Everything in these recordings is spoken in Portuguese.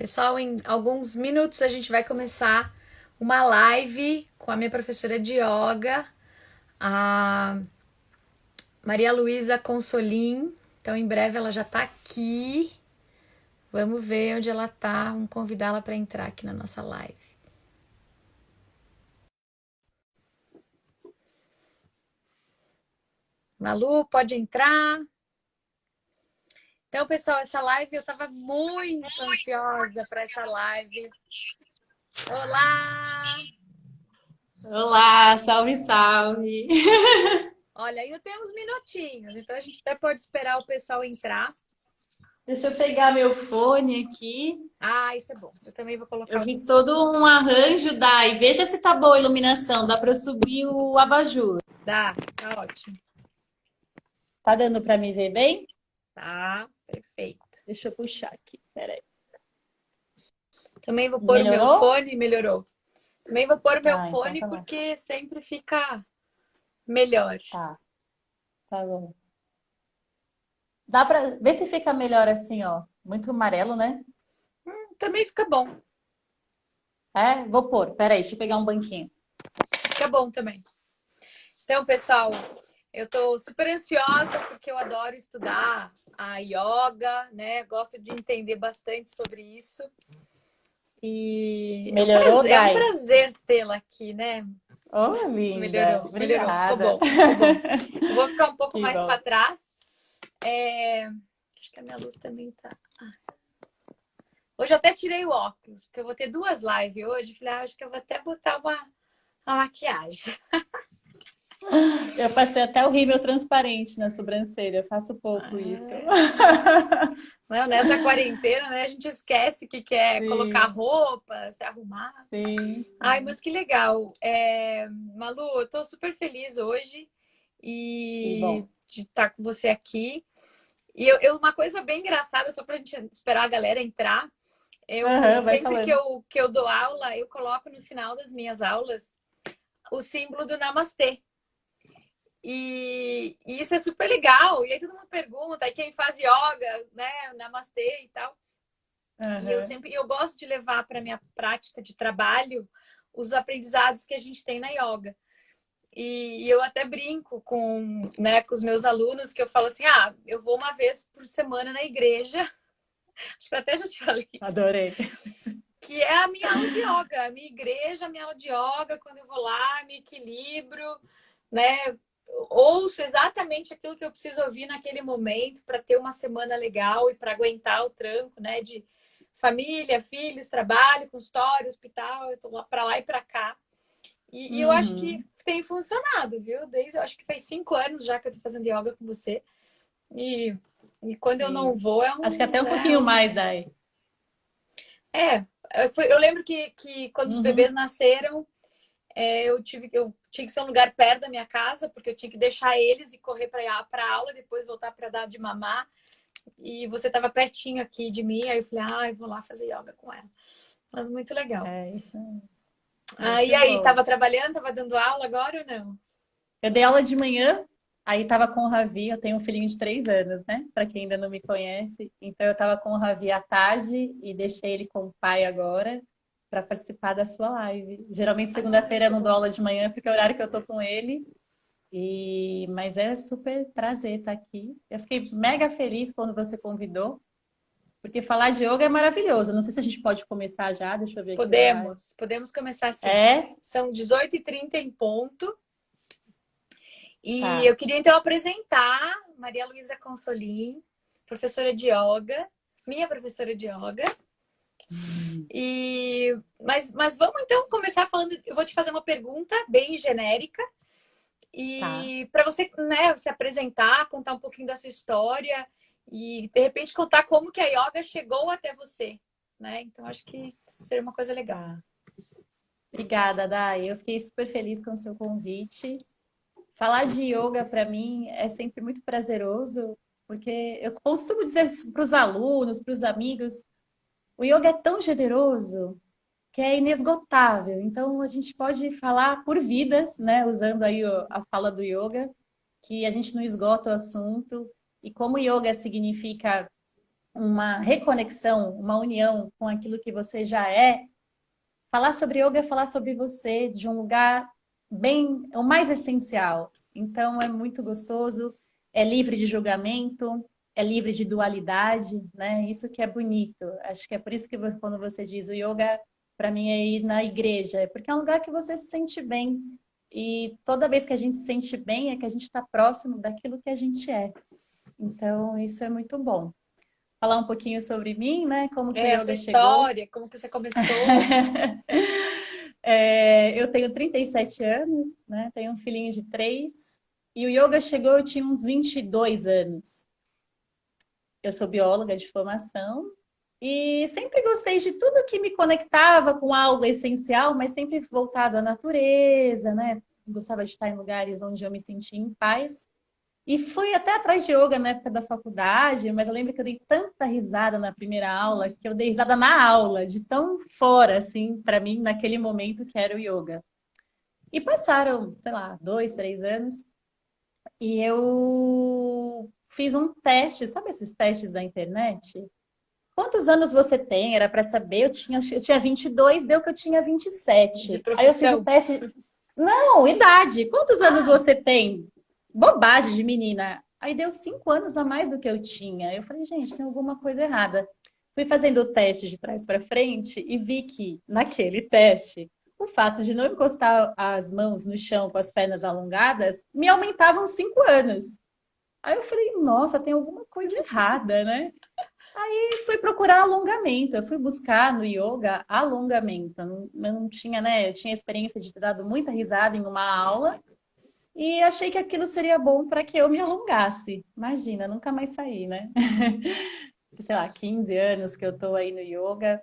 Pessoal, em alguns minutos a gente vai começar uma live com a minha professora de yoga, a Maria Luísa Consolim. Então, em breve ela já está aqui. Vamos ver onde ela está. Vamos convidá-la para entrar aqui na nossa live. Malu, pode entrar. Então, pessoal, essa live eu estava muito ansiosa para essa live. Olá! Olá, salve, salve. Olha, ainda tem uns minutinhos, então a gente até pode esperar o pessoal entrar. Deixa eu pegar meu fone aqui. Ah, isso é bom. Eu também vou Eu colocar o. fiz todo um arranjo, Dai. Veja se tá boa a iluminação. Dá para eu subir o abajur. Dá, tá ótimo. Tá dando para me ver bem? Tá, perfeito. Deixa eu puxar aqui. Peraí. Também vou pôr o meu Melhorou? fone, melhorou. Também vou pôr o meu Ah, então fone tá bom. porque sempre fica melhor. Tá, tá bom. Dá para ver se fica melhor assim, ó. Muito amarelo, né? Também fica bom. É, vou pôr. Peraí, deixa eu pegar um banquinho. Fica bom também. Então, pessoal, eu tô super ansiosa porque eu adoro estudar a yoga, né? Gosto de entender bastante sobre isso. E Melhorou, é um Dai? prazer tê-la aqui, né? Oh, linda. Melhorou, melhorou, ficou Obrigada. bom, ficou bom. Eu vou ficar um pouco Que mais bom. para trás. Acho que a minha luz também tá. Hoje eu até tirei o óculos, porque eu vou ter duas lives hoje. Falei, acho que eu vou até botar uma maquiagem. Eu passei até o rímel transparente na sobrancelha. Eu faço pouco isso. Não, nessa quarentena, né? A gente esquece que quer colocar Sim, roupa, se arrumar. sim, Ai, sim. mas que legal. Malu, eu tô super feliz hoje Que e bom. de estar com você aqui. E uma coisa bem engraçada, só pra gente esperar a galera entrar. Eu Aham, vai sempre falando. que eu dou aula, eu coloco no final das minhas aulas o símbolo do Namastê. E isso é super legal. E aí todo mundo pergunta, aí quem faz yoga, né, Namastê e tal. E Aham. eu gosto de levar para minha prática de trabalho os aprendizados que a gente tem na yoga. E eu até brinco né, com os meus alunos que eu falo assim: eu vou uma vez por semana na igreja. Acho que até já te falei isso. Adorei. Que é a minha aula de yoga, a minha igreja, a minha aula de yoga, quando eu vou lá, me equilibro, né? Ouço exatamente aquilo que eu preciso ouvir naquele momento para ter uma semana legal e para aguentar o tranco, né? De família, filhos, trabalho, consultório, hospital, eu tô lá para lá e para cá. E eu acho que Uhum. tem funcionado, viu? Eu acho que faz 5 anos já que eu tô fazendo yoga com você. E, e quando eu não Sim. vou, Acho que até um pouquinho mais, Dai. é, eu lembro que quando os bebês Uhum. nasceram, eu tinha que ser um lugar perto da minha casa, porque eu tinha que deixar eles e correr para a aula, depois voltar para dar de mamar. E você estava pertinho aqui de mim, aí eu falei, eu vou lá fazer yoga com ela. Mas muito legal. É isso aí. E Muito aí, bom. estava trabalhando, estava dando aula agora ou não? Eu dei aula de manhã, aí tava com o Ravi. Eu tenho um filhinho de 3 anos, né? Para quem ainda não me conhece. Então eu tava com o Ravi à tarde e deixei ele com o pai agora para participar da sua live. Geralmente segunda-feira eu Que não dou bom. aula de manhã porque é o horário que eu tô com ele. Mas é super prazer estar aqui. Eu fiquei mega feliz quando você convidou, porque falar de yoga é maravilhoso. Não sei se a gente pode começar já, deixa eu ver aqui o horário. Podemos começar assim. É? São 18h30 em ponto. E Tá. eu queria então apresentar Maria Luísa Consolim, professora de yoga, minha professora de yoga. Mas vamos então começar falando. Eu vou te fazer uma pergunta bem genérica Tá. e para você, né, se apresentar, contar um pouquinho da sua história e de repente contar como que a yoga chegou até você, né? Então acho que seria uma coisa legal. Tá. Obrigada, Dai. Eu fiquei super feliz com o seu convite. Falar de yoga para mim é sempre muito prazeroso, porque eu costumo dizer para os alunos, para os amigos, o yoga é tão generoso que é inesgotável. Então a gente pode falar por vidas, né, usando aí a fala do yoga, que a gente não esgota o assunto. E como yoga significa uma reconexão, uma união com aquilo que você já é. Falar sobre yoga é falar sobre você de um lugar bem, o mais essencial. Então é muito gostoso, é livre de julgamento, é livre de dualidade, né? Isso que é bonito. Acho que é por isso que quando você diz o yoga, para mim é ir na igreja, é porque é um lugar que você se sente bem. E toda vez que a gente se sente bem é que a gente está próximo daquilo que a gente é. Então isso é muito bom. Falar um pouquinho sobre mim, né? Como que o É, a sua yoga chegou. história, como que você começou. Eu tenho 37 anos, né? Tenho um filhinho de 3. E o yoga chegou, eu tinha uns 22 anos. Eu sou bióloga de formação e sempre gostei de tudo que me conectava com algo essencial, mas sempre voltado à natureza, né? Gostava de estar em lugares onde eu me sentia em paz. E fui até atrás de yoga na época da faculdade, mas eu lembro que eu dei tanta risada na primeira aula que eu dei risada na aula, de tão fora, assim, para mim, naquele momento que era o yoga. E passaram, sei lá, 2, 3 anos, e eu fiz um teste, sabe esses testes da internet? Quantos anos você tem? Era para saber, eu tinha 22, deu que eu tinha De 27. Aí eu fiz o profissão. teste. Não, idade. Quantos anos Ah, você tem? Bobagem de menina. Aí deu 5 anos a mais do que eu tinha. Eu falei, gente, tem alguma coisa errada. Fui fazendo o teste de trás para frente e vi que naquele teste, o fato de não encostar as mãos no chão com as pernas alongadas me aumentavam 5 anos. Aí eu falei, nossa, tem alguma coisa errada, né? Fui procurar alongamento. Eu fui buscar no yoga alongamento. Não tinha, né? Eu tinha experiência de ter dado muita risada em uma aula e achei que aquilo seria bom para que eu me alongasse. Imagina, nunca mais saí, né? Sei lá, 15 anos que eu tô aí no yoga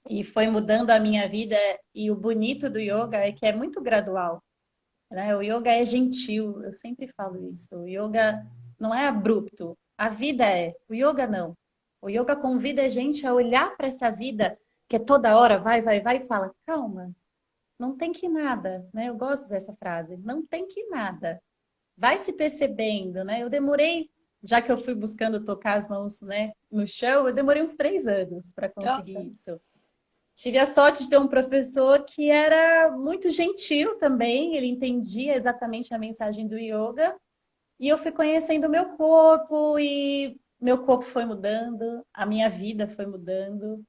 e foi mudando a minha vida. E o bonito do yoga é que é muito gradual, né? O yoga é gentil, eu sempre falo isso. O yoga não é abrupto, a vida é. O yoga não. O yoga convida a gente a olhar para essa vida que é toda hora vai, vai, vai e fala, calma, não tem que nada, né? Eu gosto dessa frase, não tem que nada. Vai se percebendo, né? Eu demorei, já que eu fui buscando tocar as mãos, né, no chão, eu demorei uns 3 anos para nossa, conseguir isso. Tive a sorte de ter um professor que era muito gentil também, ele entendia exatamente a mensagem do yoga, e eu fui conhecendo o meu corpo, e meu corpo foi mudando, a minha vida foi mudando,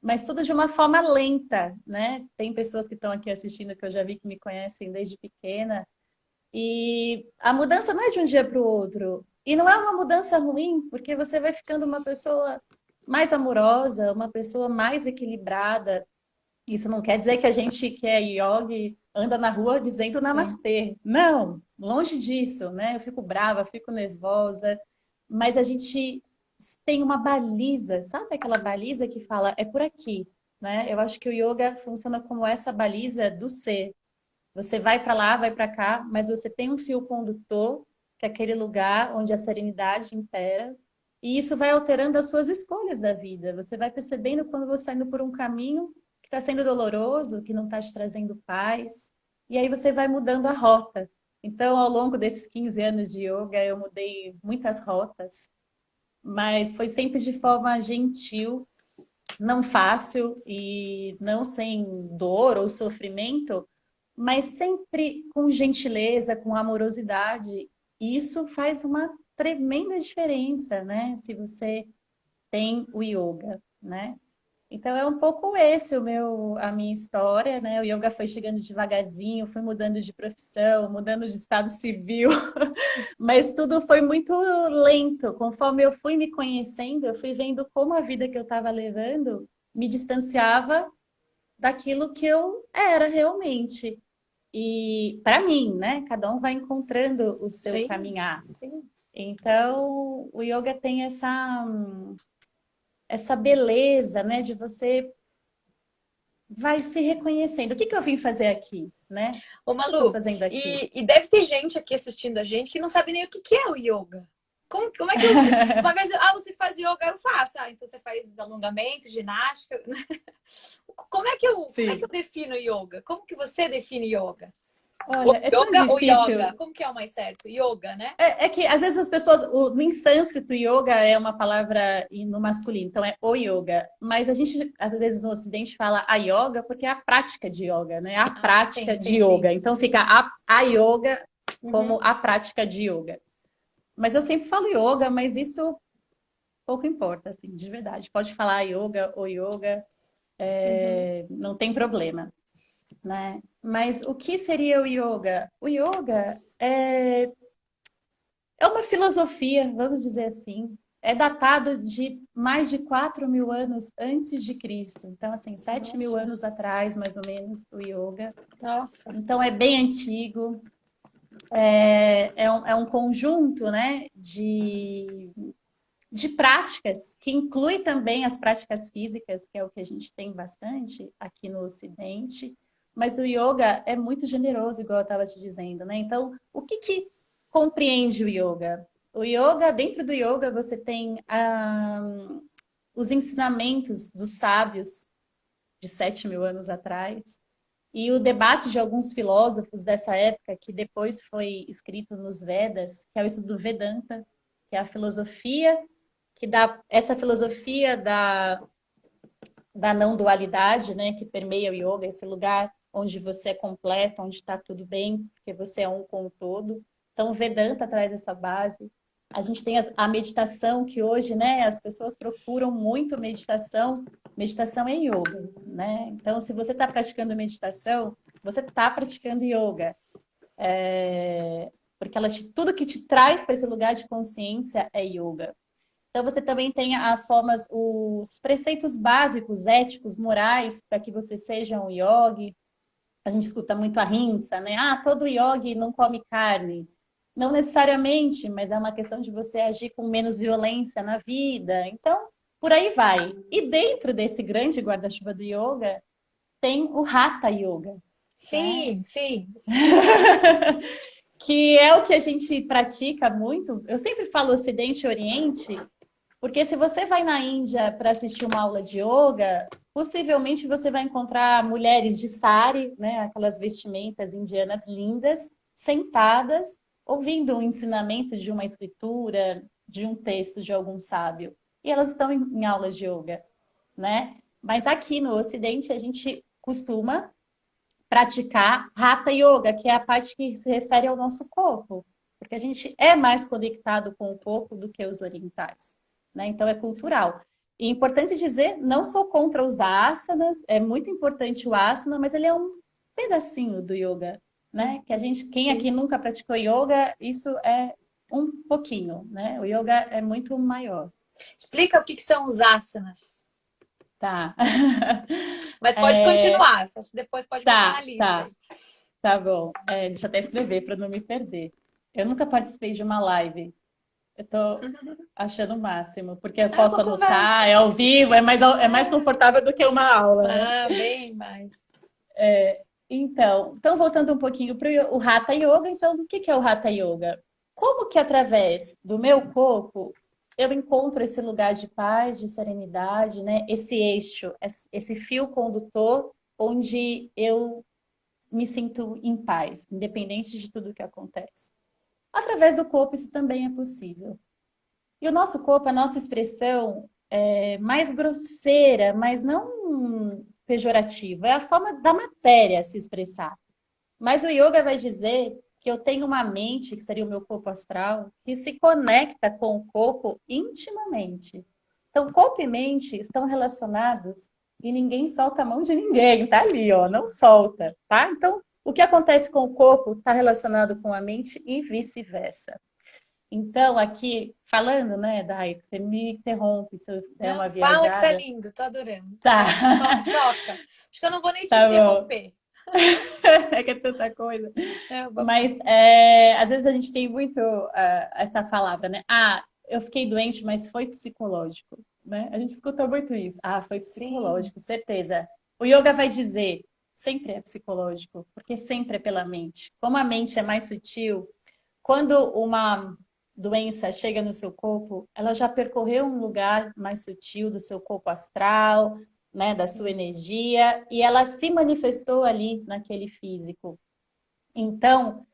mas tudo de uma forma lenta, né? Tem pessoas que estão aqui assistindo que eu já vi que me conhecem desde pequena, e a mudança não é de um dia para o outro. E não é uma mudança ruim, porque você vai ficando uma pessoa mais amorosa, uma pessoa mais equilibrada. Isso não quer dizer que a gente que é yogi anda na rua dizendo sim. namastê. Não, longe disso, né? Eu fico brava, fico nervosa, mas a gente tem uma baliza, sabe aquela baliza que fala é por aqui, né? Eu acho que o yoga funciona como essa baliza do ser. Você vai para lá, vai para cá, mas você tem um fio condutor, que é aquele lugar onde a serenidade impera, e isso vai alterando as suas escolhas da vida. Você vai percebendo quando você está indo por um caminho que está sendo doloroso, que não está te trazendo paz, e aí você vai mudando a rota. Então, ao longo desses 15 anos de yoga, eu mudei muitas rotas, mas foi sempre de forma gentil, não fácil e não sem dor ou sofrimento, mas sempre com gentileza, com amorosidade. E isso faz uma tremenda diferença, né? Se você tem o yoga, né? Então é um pouco esse a minha história, né? O yoga foi chegando devagarzinho, fui mudando de profissão, mudando de estado civil, mas tudo foi muito lento. Conforme eu fui me conhecendo, eu fui vendo como a vida que eu estava levando me distanciava daquilo que eu era realmente. E para mim, né? Cada um vai encontrando o seu Sim, caminhar. sim. Então, o yoga tem essa beleza, né, de você vai se reconhecendo. O que que eu vim fazer aqui, né? Ô, O que eu estou Malu, fazendo aqui? e deve ter gente aqui assistindo a gente que não sabe nem o que é o yoga. Como é que eu. Uma vez, você faz yoga, eu faço. Ah, então você faz alongamento, ginástica. Como é que eu Sim. defino yoga? Como que você define yoga? O Olha, é tão yoga ou difícil. yoga? Como que é o mais certo? Yoga, né? É que às vezes as pessoas, em sânscrito, yoga é uma palavra no masculino, então é o yoga. Mas a gente, às vezes, no Ocidente fala a yoga porque é a prática de yoga, né? A Ah, sim, prática sim, de yoga. sim. Então fica a yoga como Uhum, a prática de yoga. Mas eu sempre falo yoga, mas isso pouco importa, assim, de verdade. Pode falar yoga ou yoga, uhum. não tem problema, né? Mas o que seria o yoga? O yoga é uma filosofia, vamos dizer assim. É datado de mais de 4.000 anos antes de Cristo. Então, assim, 7.000 Nossa, anos atrás, mais ou menos, o yoga. nossa. Então, é bem antigo. É um conjunto, né, de práticas, que inclui também as práticas físicas, que é o que a gente tem bastante aqui no Ocidente. Mas o yoga é muito generoso, igual eu estava te dizendo, né? Então, o que compreende o yoga? O yoga, dentro do yoga, você tem os ensinamentos dos sábios de 7.000 anos atrás e o debate de alguns filósofos dessa época, que depois foi escrito nos Vedas, que é o estudo do Vedanta, que é a filosofia que dá essa filosofia da não dualidade, né, que permeia o yoga, esse lugar onde você é completo, onde está tudo bem, porque você é um com o todo. Então, o Vedanta traz essa base. A gente tem a meditação, que hoje, né, as pessoas procuram muito meditação. Meditação é yoga, né? Então, se você está praticando meditação, você está praticando yoga. Porque tudo que te traz para esse lugar de consciência é yoga. Então, você também tem as formas, os preceitos básicos, éticos, morais, para que você seja um yogi. A gente escuta muito a rinsa, né? Ah, todo yogi não come carne. Não necessariamente, mas é uma questão de você agir com menos violência na vida. Então, por aí vai. E dentro desse grande guarda-chuva do yoga, tem o Hatha Yoga, né? Sim, sim. Que é o que a gente pratica muito. Eu sempre falo Ocidente e Oriente, porque se você vai na Índia para assistir uma aula de yoga, possivelmente você vai encontrar mulheres de sari, né, aquelas vestimentas indianas lindas, sentadas, ouvindo um ensinamento de uma escritura, de um texto de algum sábio. E elas estão em aulas de yoga, né? Mas aqui no Ocidente a gente costuma praticar Hatha Yoga, que é a parte que se refere ao nosso corpo, porque a gente é mais conectado com o corpo do que os orientais, né? Então é cultural. E é importante dizer, não sou contra os asanas, é muito importante o asana, mas ele é um pedacinho do yoga, né? Que a gente, quem aqui Sim. nunca praticou yoga, isso é um pouquinho, né? O yoga é muito maior. Explica o que que são os asanas. Tá. Mas pode É, continuar, só se depois pode botar na tá, lista tá. aí. Tá bom. Deixa eu até escrever para não me perder. Eu nunca participei de uma live. Eu tô achando o máximo, porque eu É posso uma anotar, conversa. é ao vivo, é mais É. confortável do que uma aula, né? Ah, bem mais. Então voltando um pouquinho para o Hatha Yoga, então, o que é o Hatha Yoga? Como que através do meu corpo eu encontro esse lugar de paz, de serenidade, né? Esse eixo, esse fio condutor, onde eu me sinto em paz, independente de tudo que acontece. Através do corpo, isso também é possível. E o nosso corpo, a nossa expressão é mais grosseira, mas não pejorativa, é a forma da matéria se expressar. Mas o yoga vai dizer que eu tenho uma mente, que seria o meu corpo astral, que se conecta com o corpo intimamente. Então, corpo e mente estão relacionados e ninguém solta a mão de ninguém, tá ali, ó, não solta, tá? Então, o que acontece com o corpo está relacionado com a mente e vice-versa. Então, aqui, falando, né, Dai, você me interrompe se eu der uma Não, fala que tá viajada. lindo, tô adorando. Tá, Toca. Acho que eu não vou nem te tá bom. interromper. É que é tanta coisa. É, vamos lá. Mas às vezes a gente tem muito essa palavra, né? Ah, eu fiquei doente, mas foi psicológico, né? A gente escuta muito isso. Ah, foi Sim. psicológico, certeza. O yoga vai dizer, sempre é psicológico, porque sempre é pela mente. Como a mente é mais sutil, quando uma doença chega no seu corpo, ela já percorreu um lugar mais sutil do seu corpo astral, né, da sua Sim. energia, e ela se manifestou ali naquele físico. Então,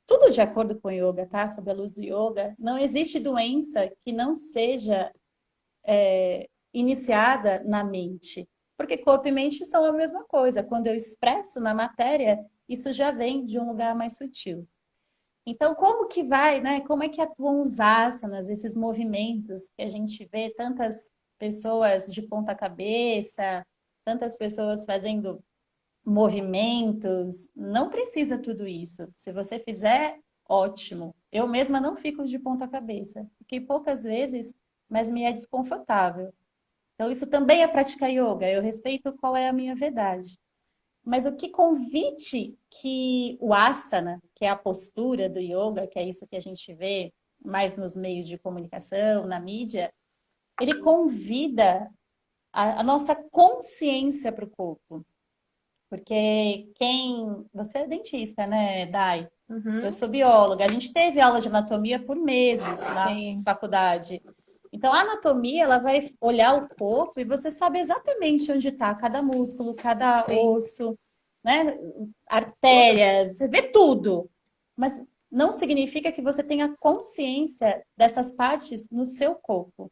tudo de acordo com o yoga, tá? Sob a luz do yoga, não existe doença que não seja iniciada na mente. Porque corpo e mente são a mesma coisa. Quando eu expresso na matéria, isso já vem de um lugar mais sutil. Então, como que vai, né? Como é que atuam os asanas, esses movimentos que a gente vê tantas pessoas de ponta cabeça, tantas pessoas fazendo movimentos? Não precisa tudo isso. Se você fizer, ótimo. Eu mesma não fico de ponta cabeça. Fiquei poucas vezes, mas me é desconfortável. Então, isso também é praticar yoga. Eu respeito qual é a minha verdade. Mas o que convite que o asana, que é a postura do yoga, que é isso que a gente vê mais nos meios de comunicação, na mídia, ele convida a nossa consciência para o corpo. Porque quem. Você é dentista, né, Dai? Eu Uhum. sou bióloga. A gente teve aula de anatomia por meses na Sim, faculdade. Então, a anatomia, ela vai olhar o corpo e você sabe exatamente onde está cada músculo, cada sim. osso, né? Tudo. Artérias, você vê tudo. Mas não significa que você tenha consciência dessas partes no seu corpo.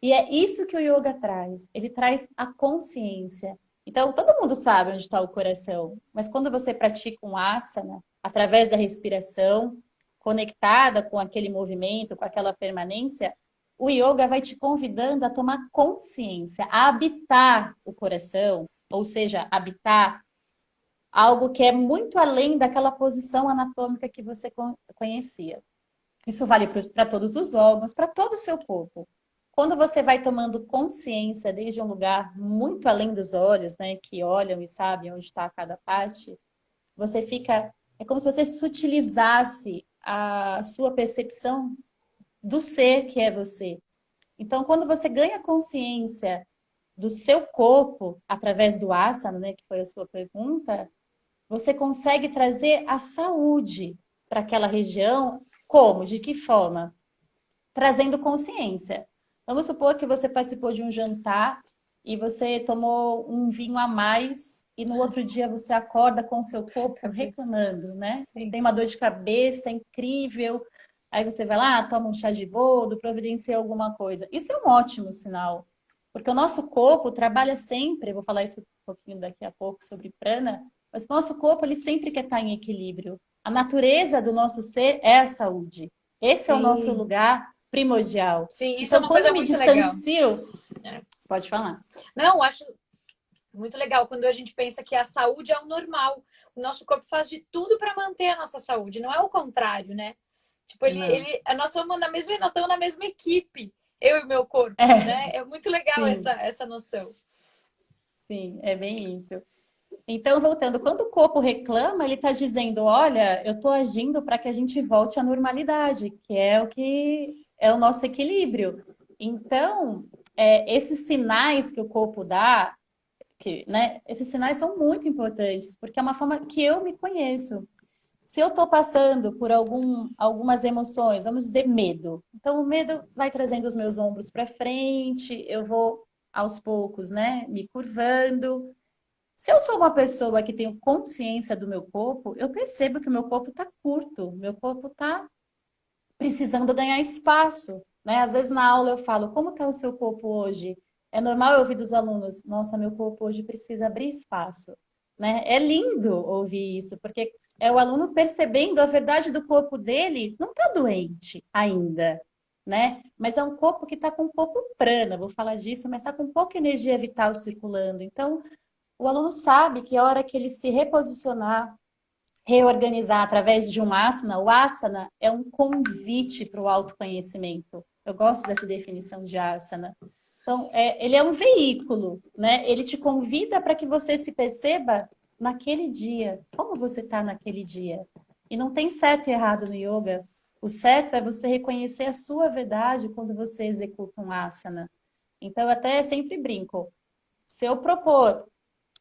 E é isso que o yoga traz. Ele traz a consciência. Então, todo mundo sabe onde está o coração, mas quando você pratica um asana, através da respiração, conectada com aquele movimento, com aquela permanência, o yoga vai te convidando a tomar consciência, a habitar o coração, ou seja, habitar algo que é muito além daquela posição anatômica que você conhecia. Isso vale para todos os órgãos, para todo o seu corpo. Quando você vai tomando consciência desde um lugar muito além dos olhos, né, que olham e sabem onde está cada parte, você fica. É como se você sutilizasse a sua percepção do ser que é você. Então, quando você ganha consciência do seu corpo através do asana, né, que foi a sua pergunta, você consegue trazer a saúde para aquela região. Como? De que forma? Trazendo consciência. Vamos supor que você participou de um jantar e você tomou um vinho a mais e no outro dia você acorda com o seu corpo Cabeça. reclamando, né? Sim. Tem uma dor de cabeça incrível. Aí você vai lá, toma um chá de boldo, providencia alguma coisa. Isso é um ótimo sinal, porque o nosso corpo trabalha sempre, vou falar isso um pouquinho daqui a pouco sobre prana, mas o nosso corpo ele sempre quer estar em equilíbrio. A natureza do nosso ser é a saúde. Esse é o nosso Sim. lugar primordial. Sim, isso é Então, uma quando coisa eu me muito legal. distancio, É. pode falar. Não, acho muito legal quando a gente pensa que a saúde é o normal. O nosso corpo faz de tudo para manter a nossa saúde, não é o contrário, né? Tipo, Não. nós estamos na mesma equipe, eu e meu corpo, É, né? É muito legal sim, essa noção. sim, é bem isso. Então, voltando, quando o corpo reclama, ele está dizendo: olha, eu estou agindo para que a gente volte à normalidade, que é o que é o nosso equilíbrio. Então, esses sinais que o corpo dá, que, né, esses sinais são muito importantes, porque é uma forma que eu me conheço. Se eu estou passando por algumas emoções, vamos dizer medo. Então, o medo vai trazendo os meus ombros para frente, eu vou aos poucos, né, me curvando. Se eu sou uma pessoa que tenho consciência do meu corpo, eu percebo que o meu corpo está curto, meu corpo está precisando ganhar espaço, né? Às vezes na aula eu falo, como está o seu corpo hoje? É normal eu ouvir dos alunos, nossa, meu corpo hoje precisa abrir espaço, né? É lindo ouvir isso, porque é o aluno percebendo a verdade do corpo dele, não está doente ainda, né? Mas é um corpo que está com pouco prana, vou falar disso, mas está com pouca energia vital circulando. Então, o aluno sabe que a hora que ele se reposicionar, reorganizar através de um asana, o asana é um convite para o autoconhecimento. Eu gosto dessa definição de asana. Então, ele é um veículo, né? Ele te convida para que você se perceba naquele dia, como você está naquele dia. E não tem certo e errado no yoga. O certo é você reconhecer a sua verdade quando você executa um asana. Então, eu até sempre brinco. Se eu propor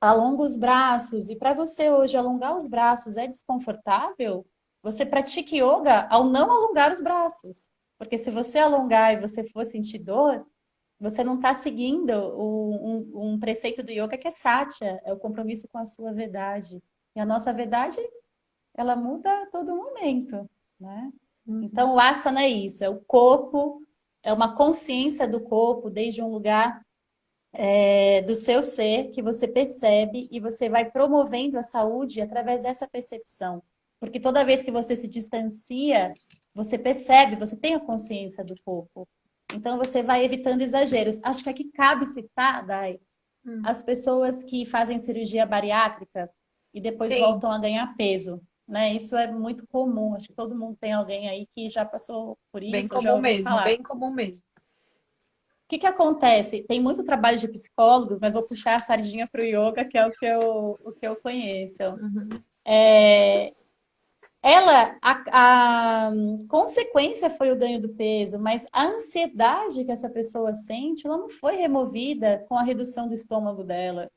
alonga os braços. E para você hoje alongar os braços é desconfortável, você pratique yoga ao não alongar os braços. Porque se você alongar e você for sentir dor, você não está seguindo um preceito do yoga que é satya, é o compromisso com a sua verdade. E a nossa verdade ela muda a todo momento, né? Uhum. Então, o asana é isso, é o corpo, é uma consciência do corpo desde um lugar do seu ser que você percebe e você vai promovendo a saúde através dessa percepção. Porque toda vez que você se distancia, você percebe, você tem a consciência do corpo. Então você vai evitando exageros. Acho que aqui cabe citar, Dai, Hum. as pessoas que fazem cirurgia bariátrica e depois Sim, voltam a ganhar peso. Né? Isso é muito comum. Acho que todo mundo tem alguém aí que já passou por bem isso, ou já comum ouviu mesmo, falar. bem comum mesmo. Que acontece? Tem muito trabalho de psicólogos, mas vou puxar a sardinha para o yoga, que é o que eu conheço. Uhum. É, a consequência foi o ganho do peso, mas a ansiedade que essa pessoa sente, ela não foi removida com a redução do estômago dela.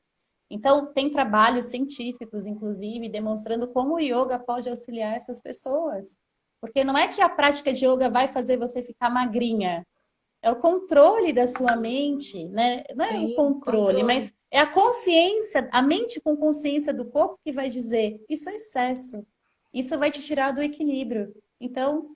Então, tem trabalhos científicos, inclusive, demonstrando como o yoga pode auxiliar essas pessoas. Porque não é que a prática de yoga vai fazer você ficar magrinha, é o controle da sua mente, né? Não é o Sim, controle, mas controle. é a consciência, a mente com consciência do corpo que vai dizer, isso é excesso. Isso vai te tirar do equilíbrio. Então,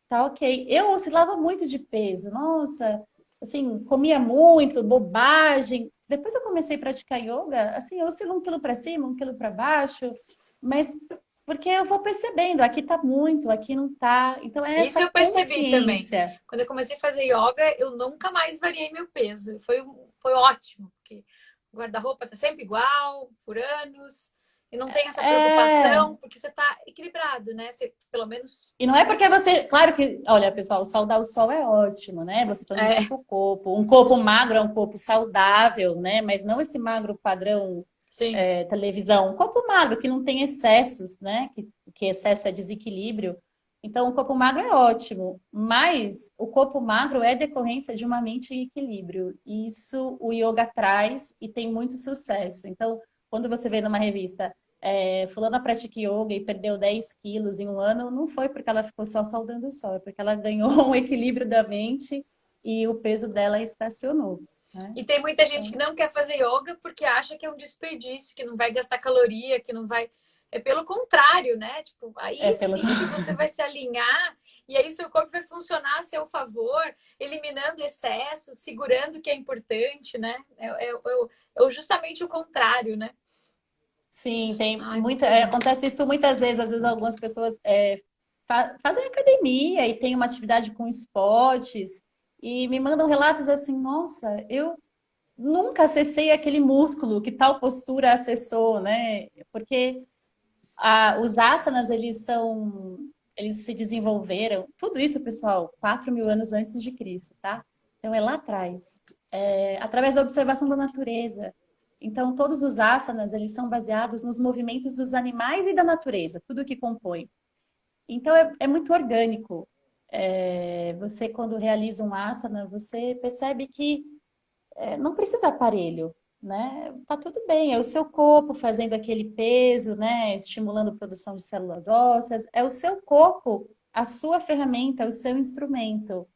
tá ok. Eu oscilava muito de peso. Nossa, assim, comia muito, bobagem. Depois eu comecei a praticar yoga, assim, eu oscilo 1 quilo para cima, 1 quilo para baixo, mas porque eu vou percebendo, aqui tá muito, aqui não tá. Então é Isso essa eu percebi também. consciência. Quando eu comecei a fazer yoga, eu nunca mais variei meu peso. Foi ótimo, porque o guarda-roupa tá sempre igual, por anos, e não tem essa É, preocupação, porque você tá equilibrado, né? Você, pelo menos. e não é porque você. Claro que, olha, pessoal, saudar o sol é ótimo, né? Você tonifica É, o corpo. Um corpo magro é um corpo saudável, né? Mas não esse magro padrão sim. televisão. Um corpo magro que não tem excessos, né? Que excesso é desequilíbrio. Então, o corpo magro é ótimo, mas o corpo magro é decorrência de uma mente em equilíbrio. E isso o yoga traz e tem muito sucesso. Então, quando você vê numa revista fulana pratica yoga e perdeu 10 quilos em um ano, não foi porque ela ficou só saudando o sol, é porque ela ganhou um equilíbrio da mente e o peso dela estacionou, né? E tem muita gente que Então, não quer fazer yoga porque acha que é um desperdício, que não vai gastar caloria, que não vai. É pelo contrário, né? Tipo, é aí pelo. sim que você vai se alinhar e aí seu corpo vai funcionar a seu favor, eliminando excessos, segurando o que é importante, né? É justamente o contrário, né? Sim, tem Ai, muita. muito legal. Acontece isso muitas vezes. Às vezes, algumas pessoas fazem academia e têm uma atividade com esportes e me mandam relatos assim: nossa, eu nunca acessei aquele músculo que tal postura acessou, né? Porque os asanas, eles se desenvolveram, tudo isso, pessoal, 4.000 anos antes de Cristo, tá? Então é lá atrás, através da observação da natureza. Então, todos os asanas, eles são baseados nos movimentos dos animais e da natureza, tudo que compõe. Então, é muito orgânico. Você, quando realiza um asana, você percebe que não precisa aparelho, né? Tá tudo bem, é o seu corpo fazendo aquele peso, né? Estimulando a produção de células ósseas, é o seu corpo, a sua ferramenta, o seu instrumento.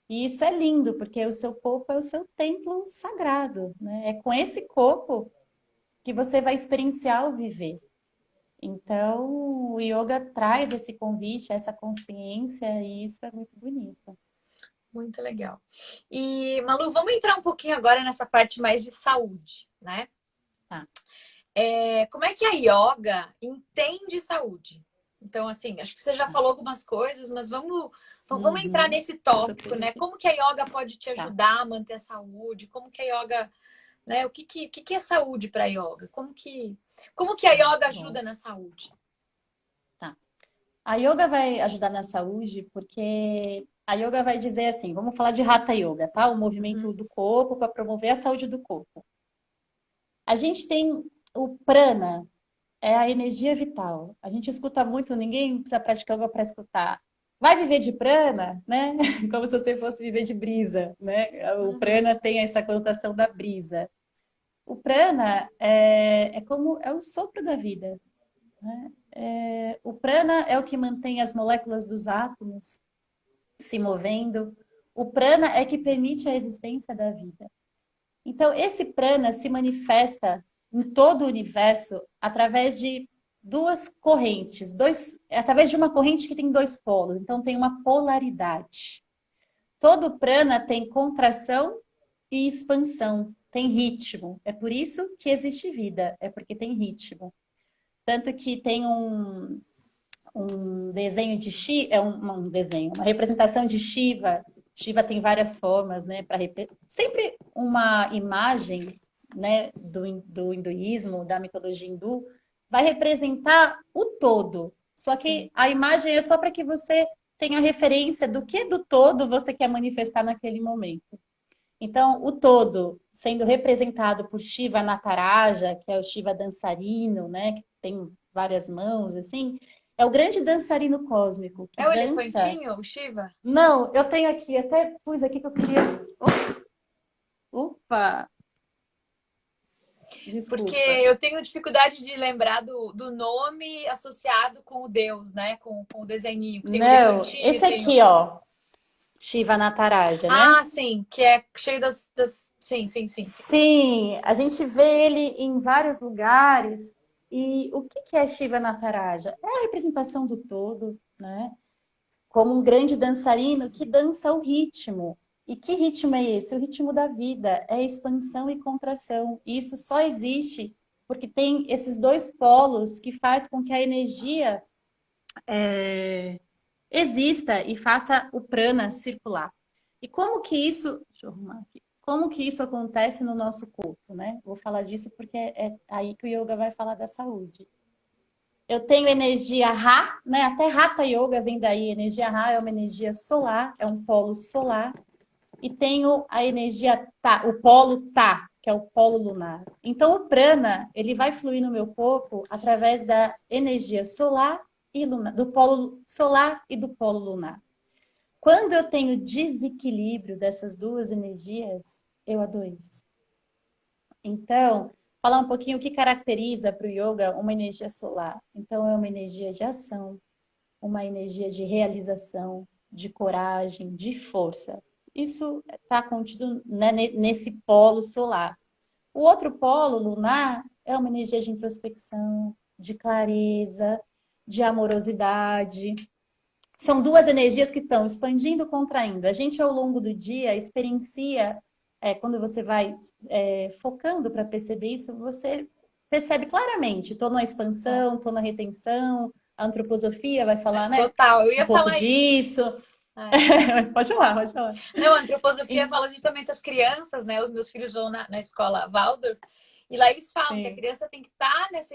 E isso é lindo, porque o seu corpo é o seu templo sagrado, né? É com esse corpo que você vai experienciar o viver. Então, o yoga traz esse convite, essa consciência, e isso é muito bonito. Muito legal. E, Malu, vamos entrar um pouquinho agora nessa parte mais de saúde, né? Tá. Como é que a yoga entende saúde? Então, assim, acho que você já falou algumas coisas, mas vamos entrar Uhum. nesse Essa tópico, né? pergunta. Como que a yoga pode te Tá. ajudar a manter a saúde? Como que a yoga, né? O que é saúde para a yoga? Como que a yoga Bom, ajuda na saúde? tá. A yoga vai ajudar na saúde porque a yoga vai dizer assim, vamos falar de Hatha Yoga, tá? O movimento Uhum, do corpo para promover a saúde do corpo. A gente tem o prana, é a energia vital. A gente escuta muito, ninguém precisa praticar yoga para escutar. Vai viver de prana, né? Como se você fosse viver de brisa, né? O uhum, prana tem essa conotação da brisa. O prana é como é o sopro da vida, né? O prana é o que mantém as moléculas dos átomos se movendo. O prana é que permite a existência da vida. Então, esse prana se manifesta em todo o universo através de. duas correntes, através de uma corrente que tem dois polos, então tem uma polaridade. Todo prana tem contração e expansão, tem ritmo. É por isso que existe vida, é porque tem ritmo. Tanto que tem um desenho de Shiva, uma representação de Shiva. Shiva tem várias formas, né? Sempre uma imagem, né, do hinduísmo, da mitologia hindu, vai representar o todo. Só que a imagem é só para que você tenha referência do que do todo você quer manifestar naquele momento. Então, o todo sendo representado por Shiva Nataraja, que é o Shiva dançarino, né, que tem várias mãos, assim, é o grande dançarino cósmico que É o dança. elefantinho, o Shiva? Não, eu tenho aqui, até pus aqui que eu queria. Opa! Porque Desculpa. eu tenho dificuldade de lembrar do nome associado com o deus, né? Com o desenhinho. Tem o Não, elefantinho, esse tem o... aqui, ó, Shiva Nataraja, né? Ah, sim, que é cheio das... Sim, sim, sim, sim. Sim, a gente vê ele em vários lugares. E o que que é Shiva Nataraja? É a representação do todo, né? Como um grande dançarino que dança o ritmo. E que ritmo é esse? O ritmo da vida, é expansão e contração. E isso só existe porque tem esses dois polos que faz com que a energia exista e faça o prana circular. E como que isso, deixa eu arrumar aqui, como que isso acontece no nosso corpo, né? Vou falar disso porque é aí que o yoga vai falar da saúde. Eu tenho energia Ra, né? Até Hatha Yoga vem daí. Energia Ra é uma energia solar, é um polo solar. E tenho a energia Ta, o polo Ta, que é o polo lunar. Então, o prana, ele vai fluir no meu corpo através da energia solar e lunar, do polo solar e do polo lunar. Quando eu tenho desequilíbrio dessas duas energias, eu adoeço. Então, falar um pouquinho o que caracteriza para o yoga uma energia solar. Então, é uma energia de ação, uma energia de realização, de coragem, de força. Isso está contido, né, nesse polo solar. O outro polo lunar é uma energia de introspecção, de clareza, de amorosidade. São duas energias que estão expandindo e contraindo. A gente, ao longo do dia, experiencia, quando você vai focando para perceber isso, você percebe claramente. Estou na expansão, estou na retenção. A antroposofia vai falar, né? Total, eu Um ia pouco falar isso. disso. É. Mas pode falar, pode falar. Não, a antroposofia fala justamente das crianças, né? Os meus filhos vão na escola Waldorf, e lá eles falam que a Sim. criança tem que estar nessa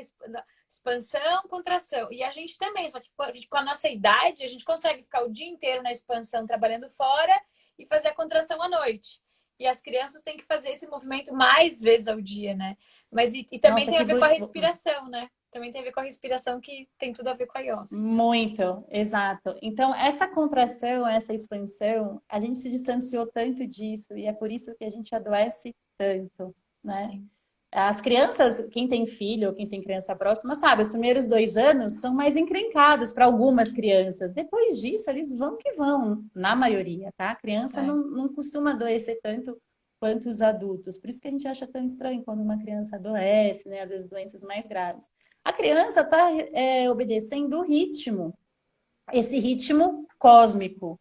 expansão, contração. E a gente também, só que com a nossa idade, a gente consegue ficar o dia inteiro na expansão, trabalhando fora, e fazer a contração à noite. E as crianças têm que fazer esse movimento mais vezes ao dia, né? Mas e também Nossa, tem a que ver com a bonito. respiração, né? Também tem a ver com a respiração, que tem tudo a ver com a yoga. Muito, exato. Então, essa contração, essa expansão, a gente se distanciou tanto disso e é por isso que a gente adoece tanto, né? Sim. As crianças, quem tem filho ou quem tem criança próxima, sabe, os primeiros 2 anos são mais encrencados para algumas crianças. Depois disso, eles vão que vão, na maioria, tá? A criança É. não costuma adoecer tanto quanto os adultos. Por isso que a gente acha tão estranho quando uma criança adoece, né? Às vezes doenças mais graves. A criança está obedecendo o ritmo, esse ritmo cósmico.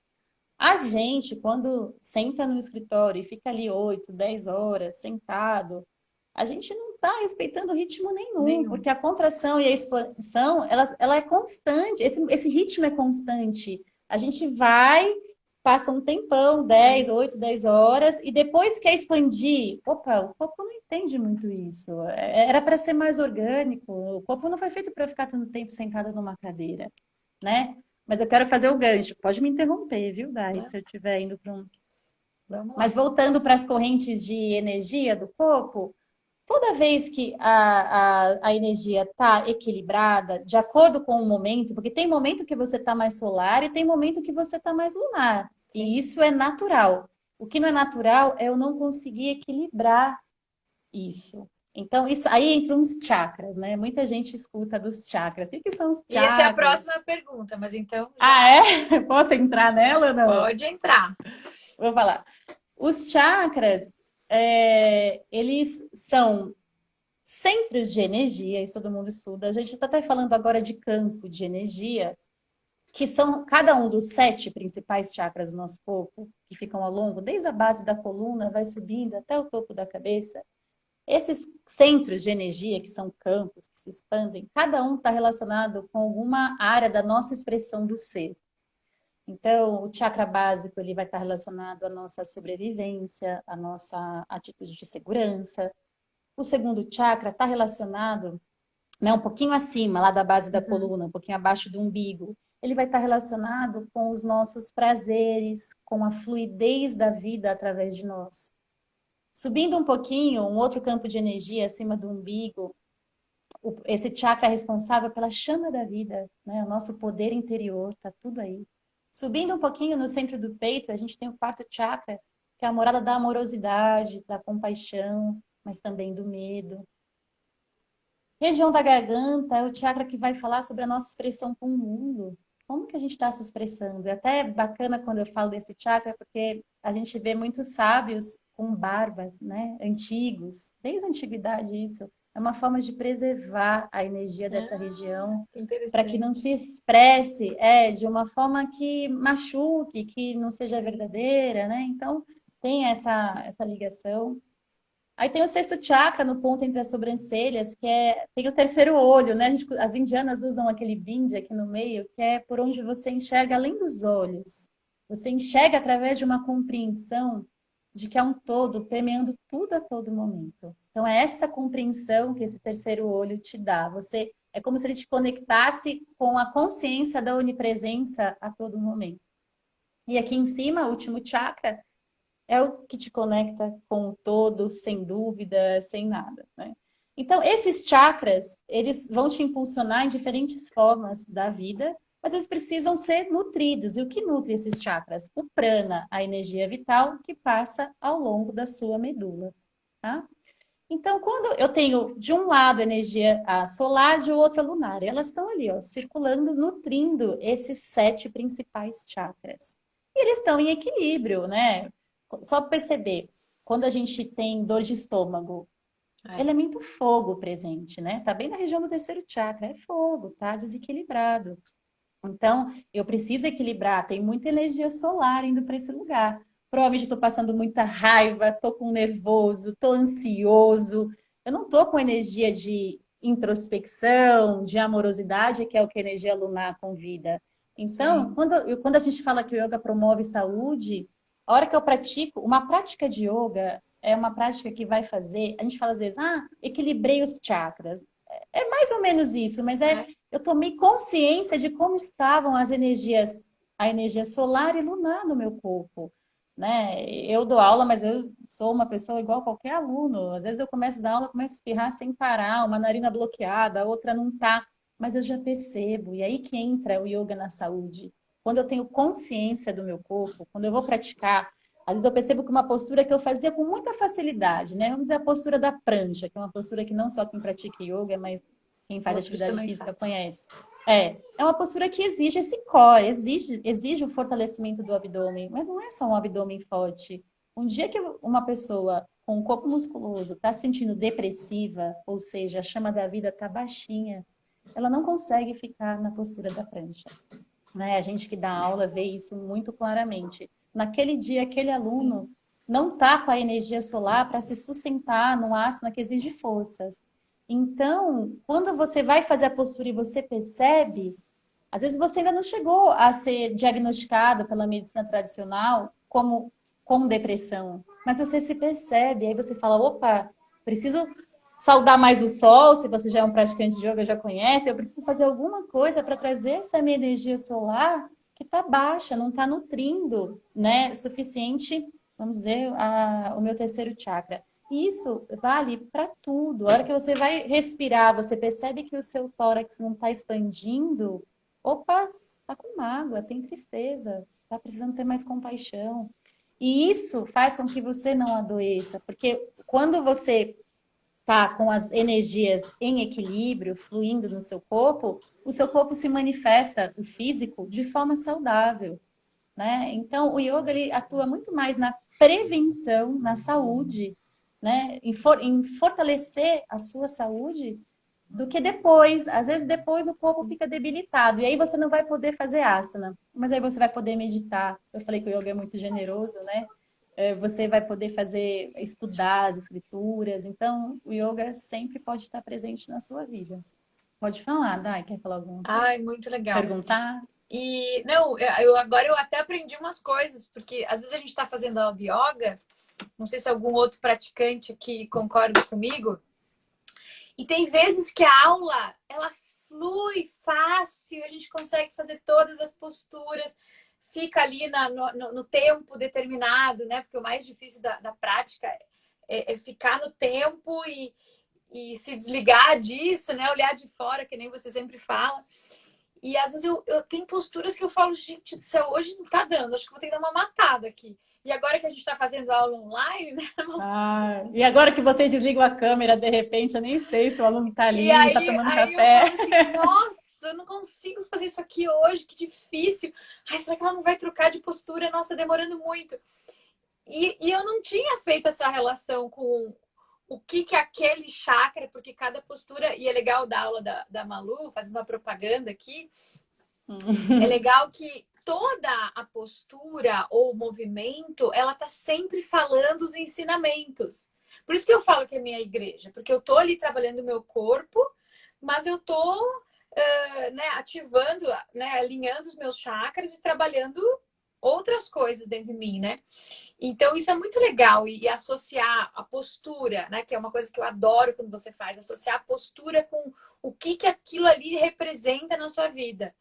A gente, quando senta no escritório e fica ali 8, 10 horas sentado, a gente não está respeitando ritmo nenhum, Nenhum. porque a contração e a expansão, ela é constante, esse ritmo é constante. A gente vai, passa um tempão, 10, 8, 10 horas, e depois quer expandir. Opa, o corpo não entende muito isso. Era para ser mais orgânico. O corpo não foi feito para ficar tanto tempo sentado numa cadeira, né? Mas eu quero fazer o gancho. Pode me interromper, viu, Dai, Né? se eu estiver indo para um. Vamos Mas lá. voltando para as correntes de energia do corpo, toda vez que a energia está equilibrada, de acordo com o momento, porque tem momento que você está mais solar e tem momento que você está mais lunar. Sim. E isso é natural. O que não é natural é eu não conseguir equilibrar isso. Então, isso aí entra uns chakras, né? Muita gente escuta dos chakras. O que são os E essa é a chakras? próxima pergunta, mas então já Ah, é? Posso entrar nela ou não? pode entrar. Vou falar. Os chakras, eles são centros de energia, isso todo mundo estuda. A gente está até falando agora de campo de energia, que são cada um dos 7 principais chakras do nosso corpo, que ficam ao longo, desde a base da coluna, vai subindo até o topo da cabeça. Esses centros de energia, que são campos que se expandem, cada um está relacionado com alguma área da nossa expressão do ser. Então, o chakra básico ele vai estar relacionado à nossa sobrevivência, à nossa atitude de segurança. O segundo chakra está relacionado, né, um pouquinho acima, lá da base da coluna, um pouquinho abaixo do umbigo. Ele vai estar relacionado com os nossos prazeres, com a fluidez da vida através de nós. Subindo um pouquinho, um outro campo de energia acima do umbigo, esse chakra é responsável pela chama da vida, né? O nosso poder interior, tá tudo aí. Subindo um pouquinho no centro do peito, a gente tem o quarto chakra, que é a morada da amorosidade, da compaixão, mas também do medo. Região da garganta é o chakra que vai falar sobre a nossa expressão com o mundo. Como que a gente está se expressando? É até bacana quando eu falo desse chakra, porque a gente vê muitos sábios com barbas, né? Antigos, desde a antiguidade isso. É uma forma de preservar a energia dessa região para que não se expresse de uma forma que machuque, que não seja verdadeira, né? Então, tem essa ligação. Aí tem o sexto chakra no ponto entre as sobrancelhas, tem o terceiro olho, né? As indianas usam aquele bindi aqui no meio, que é por onde você enxerga além dos olhos. Você enxerga através de uma compreensão de que é um todo, permeando tudo a todo momento. Então é essa compreensão que esse terceiro olho te dá. É como se ele te conectasse com a consciência da onipresença a todo momento. E aqui em cima, o último chakra, é o que te conecta com o todo, sem dúvida, sem nada, né? Então, esses chakras, eles vão te impulsionar em diferentes formas da vida, mas eles precisam ser nutridos. E o que nutre esses chakras? O prana, a energia vital que passa ao longo da sua medula, tá? Então, quando eu tenho de um lado a energia solar, de outro a lunar, elas estão ali, ó, circulando, nutrindo esses 7 principais chakras. E eles estão em equilíbrio, né? Só perceber, quando a gente tem dor de estômago, elemento fogo presente, né? Tá bem na região do terceiro chakra, é fogo, tá desequilibrado. Então, eu preciso equilibrar, tem muita energia solar indo para esse lugar. Provavelmente estou passando muita raiva, estou com nervoso, estou ansioso. Eu não estou com energia de introspecção, de amorosidade, que é o que a energia lunar convida. Então, quando a gente fala que o yoga promove saúde, a hora que eu pratico, uma prática de yoga é uma prática que vai fazer, a gente fala às vezes, equilibrei os chakras. É mais ou menos isso, mas eu tomei consciência de como estavam as energias, a energia solar e lunar no meu corpo, né? Eu dou aula, mas eu sou uma pessoa igual a qualquer aluno. Às vezes eu começo a dar aula, começo a espirrar sem parar, uma narina bloqueada, a outra não tá, mas eu já percebo. E aí que entra o yoga na saúde. Quando eu tenho consciência do meu corpo, quando eu vou praticar, às vezes eu percebo que uma postura que eu fazia com muita facilidade, né? Vamos dizer a postura da prancha, que é uma postura que não só quem pratica yoga, mas quem faz atividade física conhece. É uma postura que exige esse core, exige o fortalecimento do abdômen, mas não é só um abdômen forte. Um dia que uma pessoa com um corpo musculoso está se sentindo depressiva, ou seja, a chama da vida está baixinha, ela não consegue ficar na postura da prancha. Né? A gente que dá aula vê isso muito claramente. Naquele dia, aquele aluno não está com a energia solar para se sustentar no asana que exige força. Então, quando você vai fazer a postura e você percebe, às vezes você ainda não chegou a ser diagnosticado pela medicina tradicional como com depressão, mas você se percebe, aí você fala, opa, preciso saudar mais o sol, se você já é um praticante de yoga, já conhece, eu preciso fazer alguma coisa para trazer essa minha energia solar que está baixa, não está nutrindo, né, o suficiente, vamos dizer, o meu terceiro chakra. Isso vale para tudo. A hora que você vai respirar, você percebe que o seu tórax não está expandindo, opa, tá com mágoa, tem tristeza, tá precisando ter mais compaixão. E isso faz com que você não adoeça, porque quando você tá com as energias em equilíbrio, fluindo no seu corpo, o seu corpo se manifesta, o físico, de forma saudável, né? Então, o yoga ele atua muito mais na prevenção, na saúde, né, em fortalecer a sua saúde do que depois. Às vezes depois o corpo fica debilitado e aí você não vai poder fazer asana, mas aí você vai poder meditar. Eu falei que o yoga é muito generoso, né? Você vai poder estudar as escrituras. Então, o yoga sempre pode estar presente na sua vida. Pode falar, Dai, quer falar alguma coisa? Ai, muito legal. Perguntar? E não, agora eu até aprendi umas coisas, porque às vezes a gente está fazendo aula de yoga, não sei se algum outro praticante aqui concorda comigo, e tem vezes que a aula ela flui fácil, a gente consegue fazer todas as posturas, fica ali no tempo determinado, né? Porque o mais difícil da prática é ficar no tempo e se desligar disso, né? Olhar de fora, que nem você sempre fala. E às vezes eu tenho posturas que eu falo, gente do céu, hoje não tá dando, acho que vou ter que dar uma matada aqui. E agora que a gente está fazendo aula online, né? E agora que vocês desligam a câmera, de repente, eu nem sei se o aluno está E ali, está tomando aí eu café. falo assim, nossa, eu não consigo fazer isso aqui hoje, que difícil. Ai, será que ela não vai trocar de postura? Nossa, demorando muito. E eu não tinha feito essa relação com o que é aquele chakra, porque cada postura, e é legal da aula da Malu, fazendo uma propaganda aqui, é legal que toda a postura ou movimento, ela tá sempre falando os ensinamentos. Por isso que eu falo que é minha igreja, porque eu tô ali trabalhando o meu corpo, mas eu tô né, ativando, né, alinhando os meus chakras e trabalhando outras coisas dentro de mim, né? Então isso é muito legal e associar a postura, né, que é uma coisa que eu adoro quando você faz, associar a postura com o que aquilo ali representa na sua vida,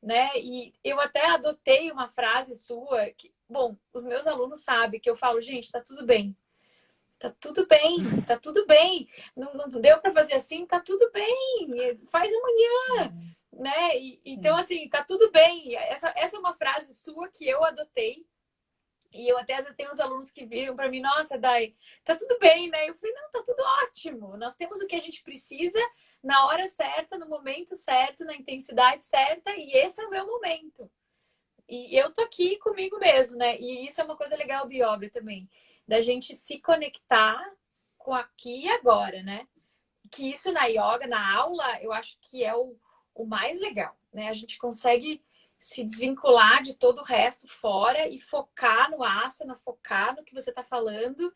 né? E eu até adotei uma frase sua que, bom, os meus alunos sabem que eu falo, gente, tá tudo bem. Tá tudo bem, tá tudo bem. Não deu para fazer assim, tá tudo bem. Faz amanhã, né? Então, assim, tá tudo bem. Essa é uma frase sua que eu adotei. E eu até às vezes tenho uns alunos que viram para mim, nossa, Dai, tá tudo bem, né? Eu falei, não, tá tudo ótimo. Nós temos o que a gente precisa na hora certa, no momento certo, na intensidade certa, e esse é o meu momento. E eu tô aqui comigo mesmo, né? E isso é uma coisa legal do yoga também, da gente se conectar com aqui e agora, né? Que isso na yoga, na aula, eu acho que é o mais legal, né? A gente consegue se desvincular de todo o resto fora e focar no asana, focar no que você está falando.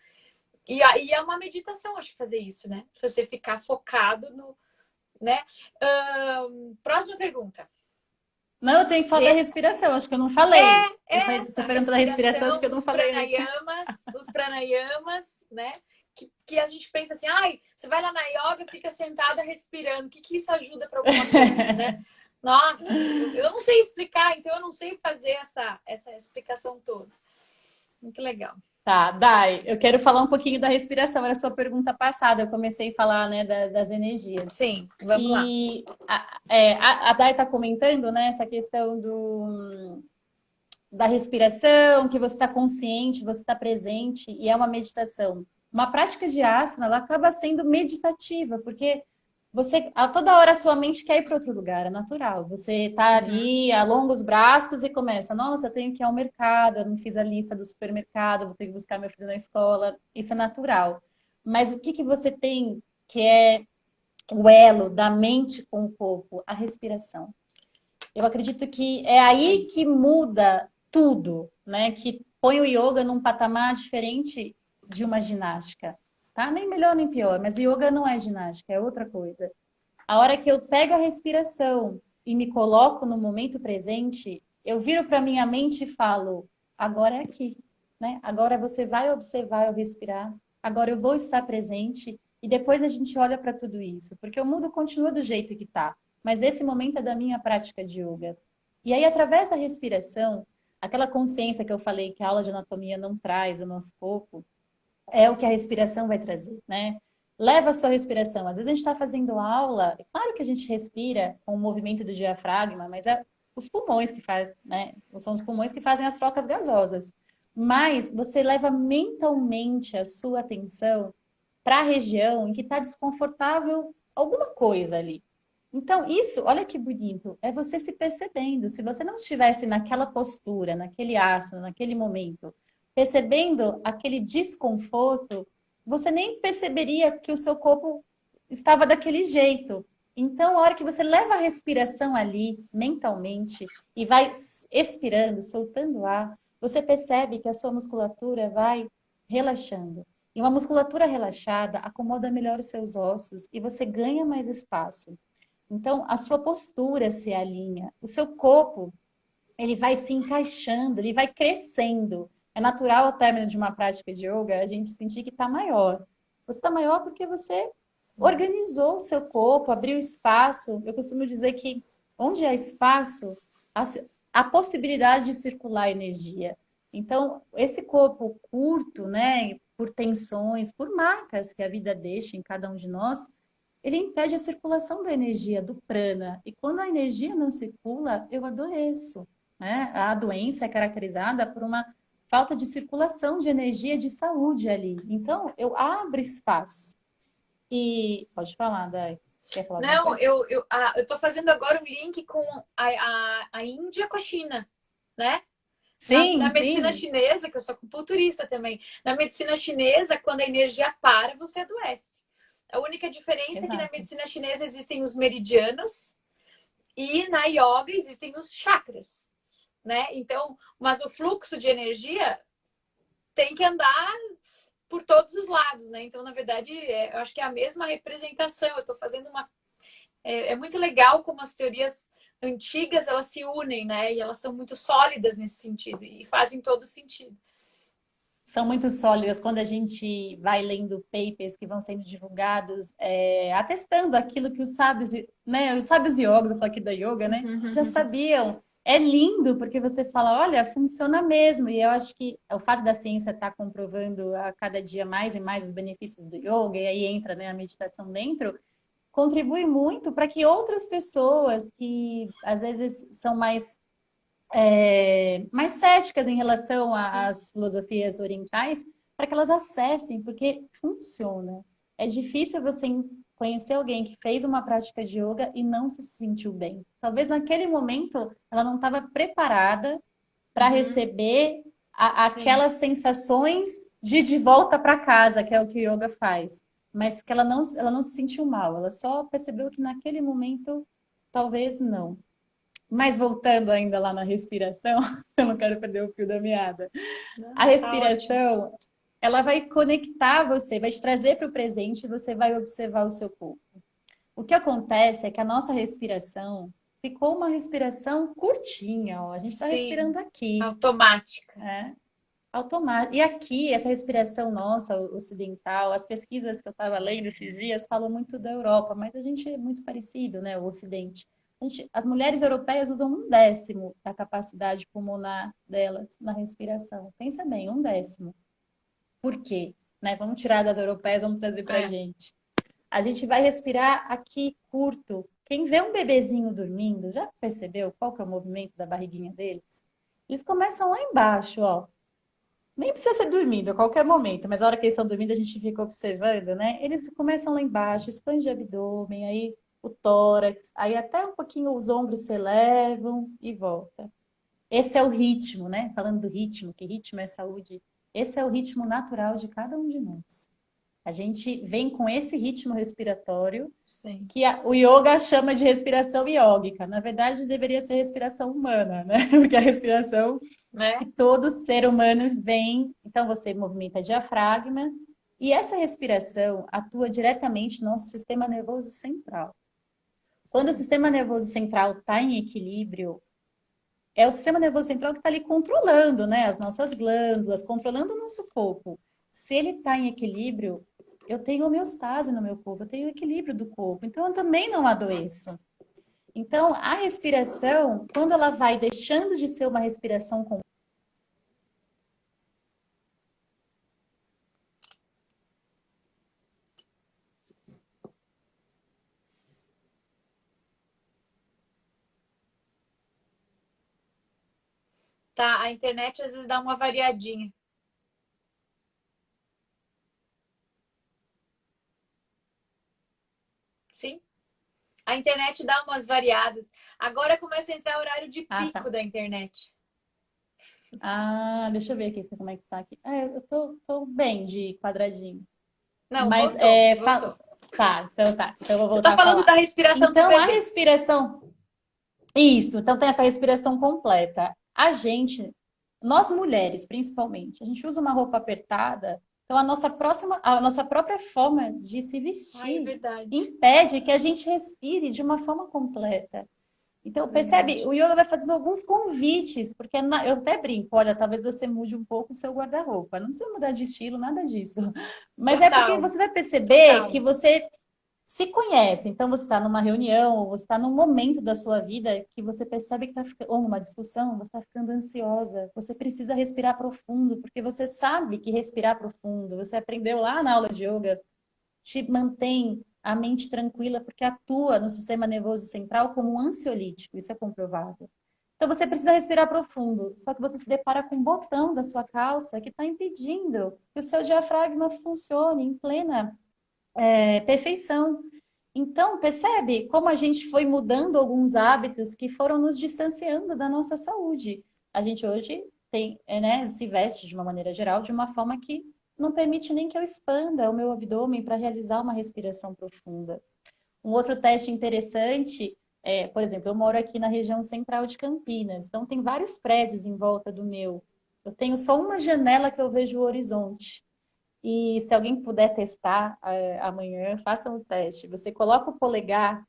E aí é uma meditação, acho que fazer isso, né? Você ficar focado no, né? Próxima pergunta. Não, eu tenho que falar da respiração, acho que eu não falei. Você perguntou da respiração, acho que eu não falei. Os pranayamas, né? Que a gente pensa assim, ai, você vai lá na yoga, fica sentada respirando, o que isso ajuda para alguma coisa, né? Nossa, eu não sei explicar, então eu não sei fazer essa explicação toda. Muito legal. Tá, Dai, eu quero falar um pouquinho da respiração. Era a sua pergunta passada, eu comecei a falar, né, das energias. Sim, vamos lá. E a Dai está comentando, né, essa questão da respiração, que você está consciente, você está presente, e é uma meditação. Uma prática de asana, ela acaba sendo meditativa, porque a toda hora a sua mente quer ir para outro lugar, é natural. Você está ali, alonga os braços e começa, nossa, eu tenho que ir ao mercado, eu não fiz a lista do supermercado, vou ter que buscar meu filho na escola. Isso é natural. Mas o que você tem que é o elo da mente com o corpo? A respiração. Eu acredito que é aí que muda tudo, né? Que põe o yoga num patamar diferente de uma ginástica, tá? Nem melhor nem pior, mas yoga não é ginástica, é outra coisa. A hora que eu pego a respiração e me coloco no momento presente, eu viro para minha mente e falo: agora é aqui, né? Agora você vai observar eu respirar, agora eu vou estar presente e depois a gente olha para tudo isso, porque o mundo continua do jeito que tá, mas esse momento é da minha prática de yoga. E aí, através da respiração, aquela consciência que eu falei que a aula de anatomia não traz do nosso corpo, é o que a respiração vai trazer, né? Leva a sua respiração. Às vezes a gente está fazendo aula, é claro que a gente respira com o movimento do diafragma, mas é os pulmões que fazem, né? São os pulmões que fazem as trocas gasosas. Mas você leva mentalmente a sua atenção para a região em que está desconfortável alguma coisa ali. Então, isso, olha que bonito, é você se percebendo. Se você não estivesse naquela postura, naquele asana, naquele momento, percebendo aquele desconforto, você nem perceberia que o seu corpo estava daquele jeito. Então, a hora que você leva a respiração ali, mentalmente, e vai expirando, soltando ar, você percebe que a sua musculatura vai relaxando. E uma musculatura relaxada acomoda melhor os seus ossos e você ganha mais espaço. Então, a sua postura se alinha, o seu corpo, ele vai se encaixando, ele vai crescendo. É natural, ao término de uma prática de yoga, a gente sentir que está maior. Você está maior porque você organizou o seu corpo, abriu espaço. Eu costumo dizer que onde há espaço, há possibilidade de circular energia. Então, esse corpo curto, né, por tensões, por marcas que a vida deixa em cada um de nós, ele impede a circulação da energia, do prana. E quando a energia não circula, eu adoeço, né? A doença é caracterizada por uma falta de circulação de energia, de saúde ali. Então, eu abro espaço. E pode falar, Dai. Quer falar alguma Não, coisa? eu tô fazendo agora um link com a Índia com a China, né? Sim, Na medicina sim, chinesa, que eu sou acupunturista também, na medicina chinesa, quando a energia para, você adoece. A única diferença é que na exato. medicina chinesa existem os meridianos e na yoga existem os chakras, né? Então, mas o fluxo de energia tem que andar por todos os lados, né? Então, na verdade, eu acho que é a mesma representação. Eu estou fazendo uma. É muito legal como as teorias antigas elas se unem, né? E elas são muito sólidas nesse sentido e fazem todo sentido. São muito sólidas quando a gente vai lendo papers que vão sendo divulgados, atestando aquilo que os sábios, né, os sábios yogis, eu falo aqui da yoga, né, já sabiam. É lindo porque você fala, olha, funciona mesmo. E eu acho que o fato da ciência estar comprovando a cada dia mais e mais os benefícios do yoga, e aí entra, né, a meditação dentro, contribui muito para que outras pessoas que às vezes são mais céticas em relação Sim. às filosofias orientais, para que elas acessem, porque funciona. É difícil você conhecer alguém que fez uma prática de yoga e não se sentiu bem. Talvez naquele momento ela não estava preparada para Uhum. receber Sim. aquelas sensações de volta para casa, que é o que o yoga faz. Mas que ela não se sentiu mal, ela só percebeu que naquele momento talvez não. Mas voltando ainda lá na respiração, eu não quero perder o fio da meada. A Não, tá ótimo. respiração, ela vai conectar você, vai te trazer para o presente e você vai observar o seu corpo. O que acontece é que a nossa respiração ficou uma respiração curtinha, ó. A gente está Sim. respirando aqui, Automática. né? Automático. E aqui, essa respiração nossa, ocidental, as pesquisas que eu estava lendo esses dias falam muito da Europa, mas a gente é muito parecido, né? O Ocidente. As mulheres europeias usam 1/10 da capacidade pulmonar delas na respiração. Pensa bem, 1/10. Por quê? Né? Vamos tirar das europeias, vamos trazer para a É. gente. A gente vai respirar aqui curto. Quem vê um bebezinho dormindo, já percebeu qual que é o movimento da barriguinha deles? Eles começam lá embaixo, ó. Nem precisa ser dormindo a qualquer momento, mas a hora que eles estão dormindo, a gente fica observando, né? Eles começam lá embaixo, expande o abdômen, aí o tórax, aí até um pouquinho os ombros se elevam e volta. Esse é o ritmo, né? Falando do ritmo, que ritmo é saúde. Esse é o ritmo natural de cada um de nós. A gente vem com esse ritmo respiratório Sim. que o yoga chama de respiração iógica. Na verdade, deveria ser respiração humana, né? Porque a respiração que Né? todo ser humano vem. Então, você movimenta diafragma e essa respiração atua diretamente no nosso sistema nervoso central. Quando o sistema nervoso central está em equilíbrio, é o sistema nervoso central que está ali controlando, né, as nossas glândulas, controlando o nosso corpo. Se ele está em equilíbrio, eu tenho homeostase no meu corpo, eu tenho equilíbrio do corpo, então eu também não adoeço. Então, a respiração, quando ela vai deixando de ser uma respiração com Tá, a internet às vezes dá uma variadinha. Sim. A internet dá umas variadas. Agora começa a entrar o horário de Ah, pico tá. da internet. Ah, deixa eu ver aqui como é que tá aqui. Eu tô bem de quadradinho. Não, Mas, voltou, voltou. tá, então tá. Então eu vou Você voltar está a falando falar. da respiração do Então, a bebê. respiração. Isso, então tem essa respiração completa. Nós mulheres, principalmente, a gente usa uma roupa apertada, então a nossa própria forma de se Ai, é vestir verdade. impede que a gente respire de uma forma completa. Então, percebe? Verdade. O yoga vai fazendo alguns convites, porque eu até brinco, olha, talvez você mude um pouco o seu guarda-roupa. Não precisa mudar de estilo, nada disso. Mas é porque Total, você vai perceber que total. você se conhece. Então, você está numa reunião, ou você está num momento da sua vida que você percebe que está ficando, ou numa discussão, você está ficando ansiosa. Você precisa respirar profundo, porque você sabe que respirar profundo, você aprendeu lá na aula de yoga, te mantém a mente tranquila, porque atua no sistema nervoso central como um ansiolítico, isso é comprovado. Então você precisa respirar profundo, só que você se depara com um botão da sua calça que está impedindo que o seu diafragma funcione em plena perfeição. Então, percebe como a gente foi mudando alguns hábitos que foram nos distanciando da nossa saúde. A gente hoje né, se veste de uma maneira geral de uma forma que não permite nem que eu expanda o meu abdômen para realizar uma respiração profunda. Um outro teste interessante por exemplo, eu moro aqui na região central de Campinas, então tem vários prédios em volta do meu. Eu tenho só uma janela que eu vejo o horizonte. E se alguém puder testar amanhã, faça um teste. Você coloca o polegar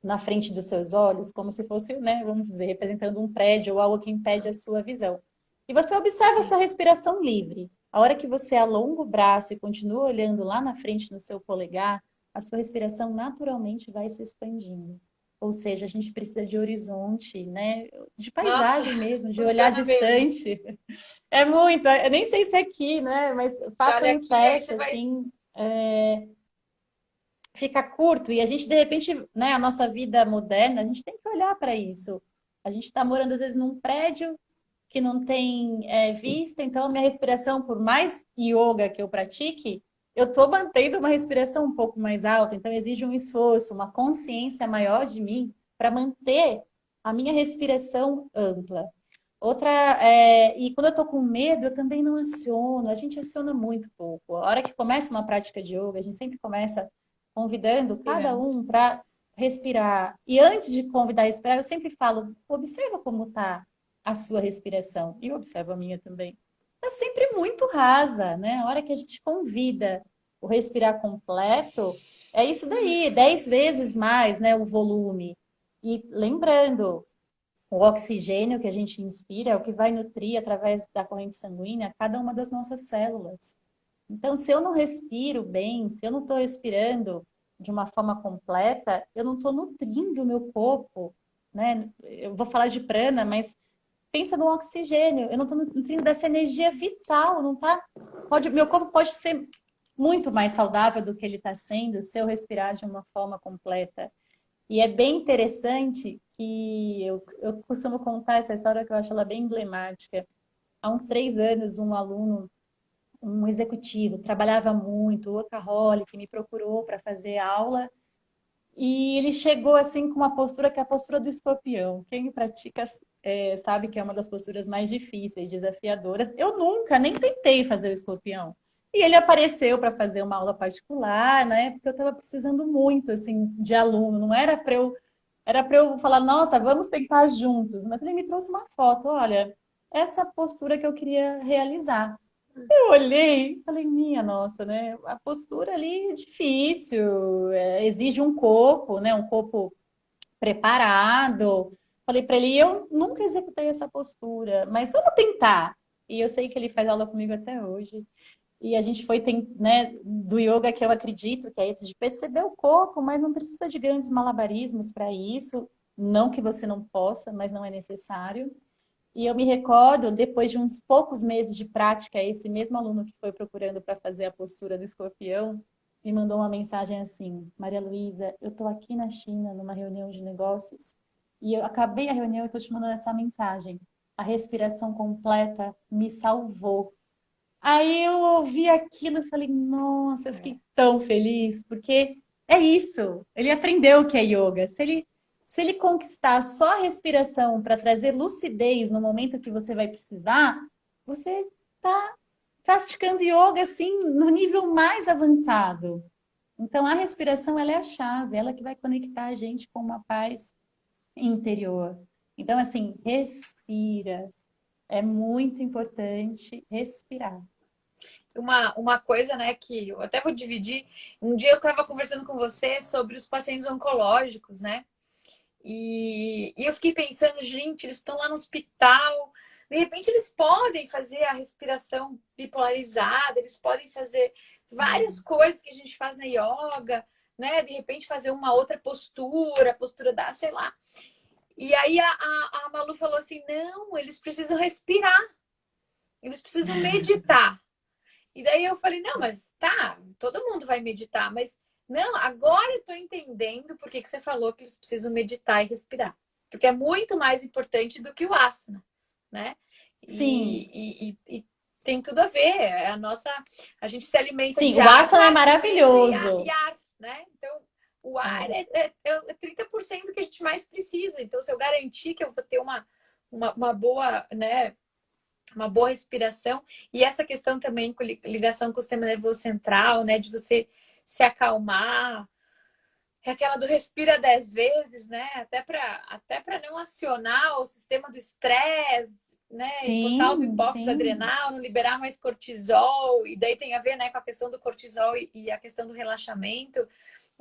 na frente dos seus olhos, como se fosse, né, vamos dizer, representando um prédio ou algo que impede a sua visão. E você observa a Sim. sua respiração livre. A hora que você alonga o braço e continua olhando lá na frente no seu polegar, a sua respiração naturalmente vai se expandindo. Ou seja, a gente precisa de horizonte, né? De Nossa, paisagem mesmo, de olhar funciona mesmo. distante. É muito, eu nem sei se é aqui, né? Mas Você faça olha um aqui, aí teste você vai. assim, fica curto e a gente de repente, né, a nossa vida moderna, a gente tem que olhar para isso. A gente está morando às vezes num prédio que não tem vista, então a minha respiração, por mais yoga que eu pratique, eu estou mantendo uma respiração um pouco mais alta, então exige um esforço, uma consciência maior de mim para manter a minha respiração ampla. Outra, e quando eu tô com medo, eu também não aciono. A gente aciona muito pouco. A hora que começa uma prática de yoga, a gente sempre começa convidando cada Respirando. um para respirar. E antes de convidar a respirar, eu sempre falo: observa como está a sua respiração. E eu observo a minha também. Está sempre muito rasa, né? A hora que a gente convida o respirar completo, é isso daí, 10 vezes mais, né, o volume. E lembrando, o oxigênio que a gente inspira é o que vai nutrir através da corrente sanguínea cada uma das nossas células. Então, se eu não respiro bem, se eu não estou respirando de uma forma completa, eu não estou nutrindo o meu corpo, né? Eu vou falar de prana, mas pensa no oxigênio. Eu não estou nutrindo dessa energia vital, não tá? Meu corpo pode ser muito mais saudável do que ele está sendo se eu respirar de uma forma completa. E é bem interessante que eu costumo contar essa história que eu acho ela bem emblemática. Há uns 3 anos, um aluno, um executivo, trabalhava muito, workaholic, me procurou para fazer aula e ele chegou assim com uma postura que é a postura do escorpião. Quem pratica sabe que é uma das posturas mais difíceis, desafiadoras. Eu nunca nem tentei fazer o escorpião. E ele apareceu para fazer uma aula particular, né? Porque eu estava precisando muito assim de aluno. Não era para eu falar, nossa, vamos tentar juntos. Mas ele me trouxe uma foto, olha, essa postura que eu queria realizar. Eu olhei e falei, minha nossa, né? A postura ali é difícil, exige um corpo, né? Um corpo preparado. Falei para ele, eu nunca executei essa postura, mas vamos tentar. E eu sei que ele faz aula comigo até hoje. E a gente foi, né, do yoga que eu acredito, que é esse de perceber o corpo, mas não precisa de grandes malabarismos para isso. Não que você não possa, mas não é necessário. E eu me recordo, depois de uns poucos meses de prática, esse mesmo aluno que foi procurando para fazer a postura do escorpião, me mandou uma mensagem assim: Maria Luísa, eu estou aqui na China, numa reunião de negócios, e eu acabei a reunião e estou te mandando essa mensagem. A respiração completa me salvou. Aí eu ouvi aquilo e falei, nossa, eu fiquei tão feliz, porque é isso. Ele aprendeu o que é yoga. Se ele conquistar só a respiração para trazer lucidez no momento que você vai precisar, você está praticando yoga assim no nível mais avançado. Então a respiração ela é a chave, ela que vai conectar a gente com uma paz interior. Então assim, respira. É muito importante respirar. Uma coisa, né, que eu até vou dividir. Um dia eu estava conversando com você sobre os pacientes oncológicos, né? E eu fiquei pensando, gente, eles estão lá no hospital, de repente eles podem fazer a respiração bipolarizada, eles podem fazer várias coisas que a gente faz na yoga, né? De repente fazer uma outra postura, a postura da, sei lá. E aí a Malu falou assim: não, eles precisam respirar, eles precisam meditar. E daí eu falei, não, mas tá, todo mundo vai meditar, mas não, agora eu tô entendendo por que você falou que eles precisam meditar e respirar. Porque é muito mais importante do que o asana, né? Sim, E tem tudo a ver. É a nossa. A gente se alimenta sim, de o asana é água, comida e maravilhoso. ar, né? Então, o ar É. é 30% que a gente mais precisa. Então, se eu garantir que eu vou ter uma boa, né? Uma boa respiração e essa questão também com ligação com o sistema nervoso central, né, de você se acalmar, é aquela do respira 10 vezes, né, até para não acionar o sistema do estresse, né, hipotálamo, Sim, hipófise sim. adrenal, não liberar mais cortisol, e daí tem a ver, né, com a questão do cortisol e a questão do relaxamento,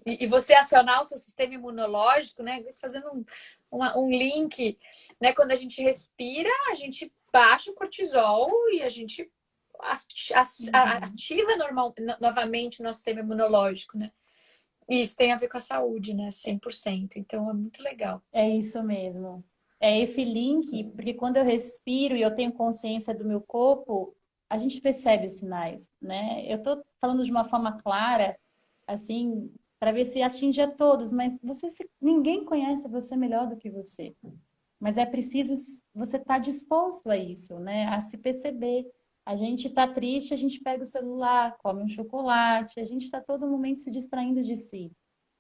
e você acionar o seu sistema imunológico, né? Fazendo um link, né? Quando a gente respira, a gente baixa o cortisol e a gente Uhum. ativa novamente o nosso sistema imunológico, né? E isso tem a ver com a saúde, né? 100%. Então é muito legal. É isso mesmo. É esse link, porque quando eu respiro e eu tenho consciência do meu corpo, a gente percebe os sinais, né? Eu estou falando de uma forma clara, assim, para ver se atinge a todos, mas ninguém conhece você melhor do que você. Mas é preciso você estar disposto a isso, né? A se perceber. A gente está triste, a gente pega o celular, come um chocolate, a gente está todo momento se distraindo de si.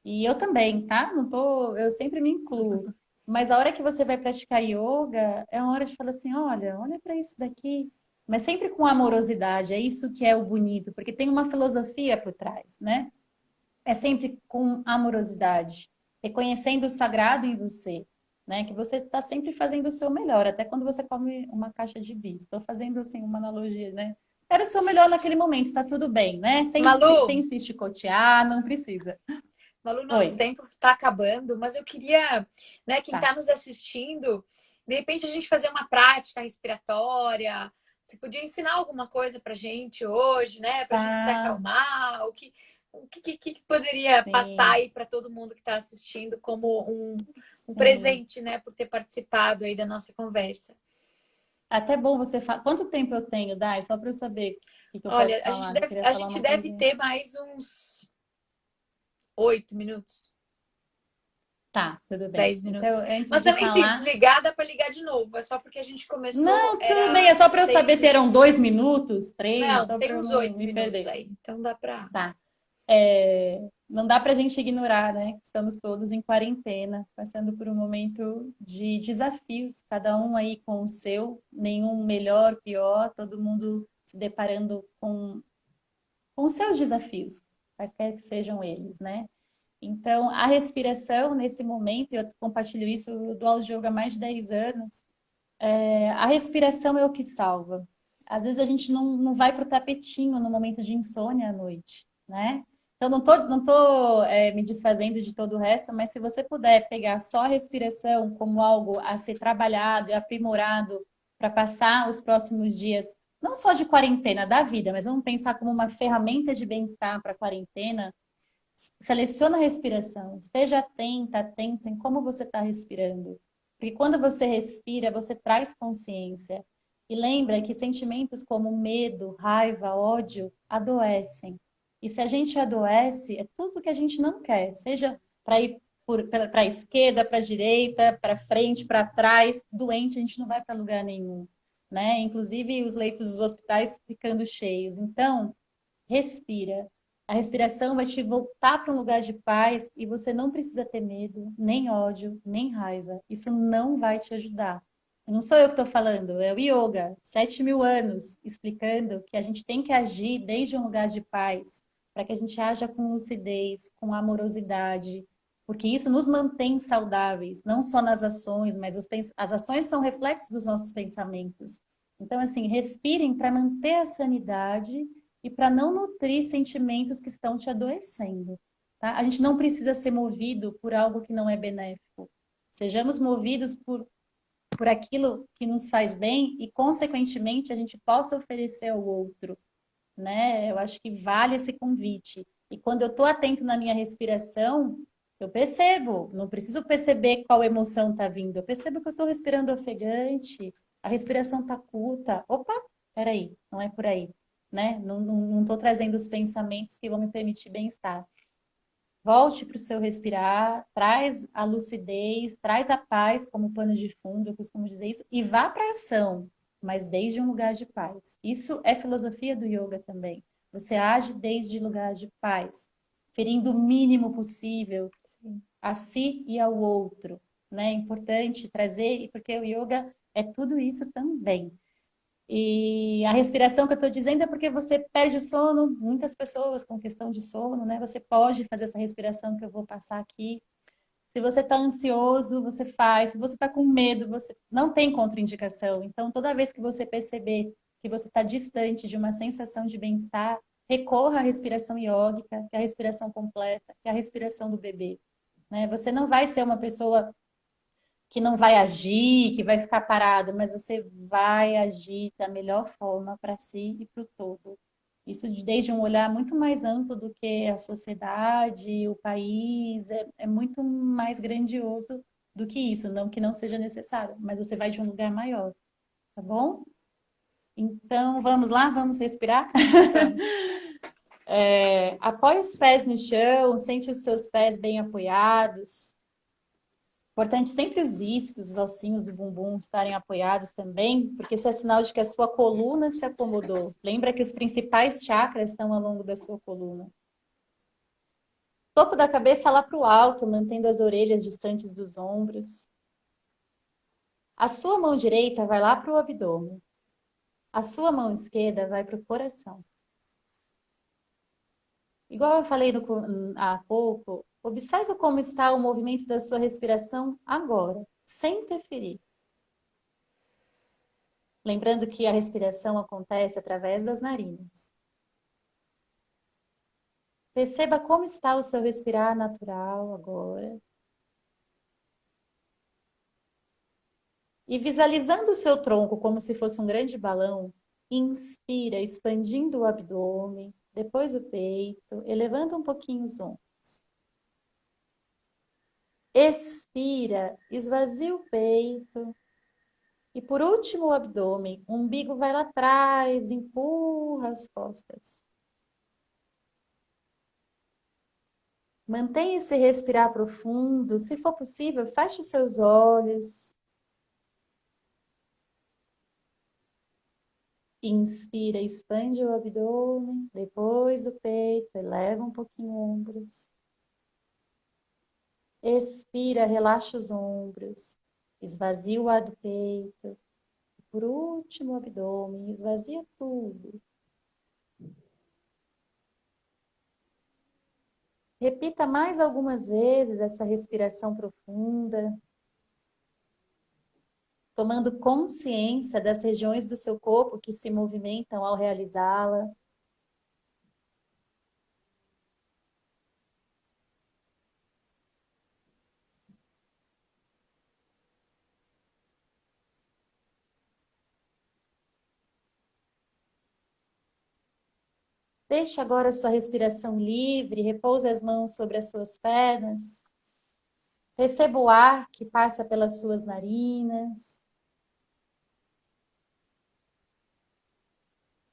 E eu também, tá? Não tô, eu sempre me incluo. Mas a hora que você vai praticar yoga, é uma hora de falar assim, olha para isso daqui. Mas sempre com amorosidade, é isso que é o bonito, porque tem uma filosofia por trás, né? É sempre com amorosidade, reconhecendo o sagrado em você, né? Que você está sempre fazendo o seu melhor, até quando você come uma caixa de bis. Estou fazendo assim uma analogia, né? Era o seu melhor naquele momento, tá tudo bem, né? Malu, Sem se chicotear, não precisa. Malu, nosso Oi, tempo está acabando, mas eu queria, né, quem tá. está nos assistindo, de repente a gente fazer uma prática respiratória. Você podia ensinar alguma coisa para gente hoje, né, para a gente se Tá, acalmar? O que poderia passar sim. aí para todo mundo que está assistindo como um Sim. presente, né, por ter participado aí da nossa conversa? Até bom você falar. Quanto tempo eu tenho, Dai? Só para eu saber o que eu posso Olha, falar. Eu queria a falar gente uma deve coisinha. ter mais uns 8 minutos. Tá, tudo bem. 10 Então, minutos. antes Mas de também, se falar. desligar, dá para ligar de novo. É só porque a gente começou, Não, tudo bem. era É só para eu saber seis se e... eram 2 minutos, três, Não, só para tem eu uns não oito me minutos perder. aí. Então dá para... Tá. É, não dá para a gente ignorar, né? Estamos todos em quarentena, passando por um momento de desafios, cada um aí com o seu, nenhum melhor, pior, todo mundo se deparando com os seus desafios, quaisquer que sejam eles, né? Então, a respiração, nesse momento, eu compartilho isso, eu dou aula de yoga há mais de 10 anos, a respiração é o que salva. Às vezes a gente não vai para o tapetinho no momento de insônia à noite, né? Então, não tô me desfazendo de todo o resto, mas se você puder pegar só a respiração como algo a ser trabalhado e aprimorado para passar os próximos dias, não só de quarentena, da vida, mas vamos pensar como uma ferramenta de bem-estar para a quarentena, seleciona a respiração, esteja atenta, atento em como você está respirando. Porque quando você respira, você traz consciência. E lembra que sentimentos como medo, raiva, ódio adoecem. E se a gente adoece, é tudo que a gente não quer, seja para ir para a esquerda, para a direita, para frente, para trás, doente, a gente não vai para lugar nenhum, né? Inclusive os leitos dos hospitais ficando cheios. Então, respira. A respiração vai te voltar para um lugar de paz e você não precisa ter medo, nem ódio, nem raiva. Isso não vai te ajudar. Não sou eu que estou falando, é o yoga, 7.000 anos, explicando que a gente tem que agir desde um lugar de paz, para que a gente haja com lucidez, com amorosidade, porque isso nos mantém saudáveis, não só nas ações, mas as ações são reflexos dos nossos pensamentos. Então, assim, respirem para manter a sanidade e para não nutrir sentimentos que estão te adoecendo, tá? A gente não precisa ser movido por algo que não é benéfico. Sejamos movidos por aquilo que nos faz bem e, consequentemente, a gente possa oferecer ao outro, né? Eu acho que vale esse convite. E quando eu estou atento na minha respiração, eu percebo, não preciso perceber qual emoção está vindo, eu percebo que eu estou respirando ofegante, a respiração está curta. Opa, peraí, não é por aí, né? Não estou trazendo os pensamentos que vão me permitir bem-estar. Volte para o seu respirar, traz a lucidez, traz a paz como pano de fundo, eu costumo dizer isso, e vá para a ação, mas desde um lugar de paz. Isso é filosofia do yoga também. Você age desde lugar de paz, ferindo o mínimo possível a si e ao outro. Né? É importante trazer, porque o yoga é tudo isso também. E a respiração que eu estou dizendo é porque você perde o sono, muitas pessoas com questão de sono, né? Você pode fazer essa respiração que eu vou passar aqui. Se você está ansioso, você faz. Se você está com medo, você não tem contraindicação. Então, toda vez que você perceber que você está distante de uma sensação de bem-estar, recorra à respiração iógica, que é a respiração completa, que é a respiração do bebê. Né? Você não vai ser uma pessoa que não vai agir, que vai ficar parado, mas você vai agir da melhor forma para si e para o todo. Isso desde um olhar muito mais amplo do que a sociedade, o país, é muito mais grandioso do que isso, não que não seja necessário, mas você vai de um lugar maior, tá bom? Então, vamos lá, vamos respirar? Vamos. Apoie os pés no chão, sente os seus pés bem apoiados. Importante sempre os isquios, os ossinhos do bumbum estarem apoiados também, porque isso é sinal de que a sua coluna se acomodou. Lembra que os principais chakras estão ao longo da sua coluna. Topo da cabeça lá para o alto, mantendo as orelhas distantes dos ombros. A sua mão direita vai lá para o abdômen. A sua mão esquerda vai para o coração. Igual eu falei há pouco, observe como está o movimento da sua respiração agora, sem interferir. Lembrando que a respiração acontece através das narinas. Perceba como está o seu respirar natural agora. E visualizando o seu tronco como se fosse um grande balão, inspira, expandindo o abdômen, depois o peito, elevando um pouquinho os ombros. Expira, esvazia o peito. E por último o abdômen, o umbigo vai lá atrás, empurra as costas. Mantenha esse respirar profundo. Se for possível, feche os seus olhos. Inspira, expande o abdômen, depois o peito, eleva um pouquinho ombros. Expira, relaxa os ombros, esvazia o ar do peito. Por último, o abdômen, esvazia tudo. Repita mais algumas vezes essa respiração profunda, tomando consciência das regiões do seu corpo que se movimentam ao realizá-la. Deixe agora a sua respiração livre, repouse as mãos sobre as suas pernas. Receba o ar que passa pelas suas narinas.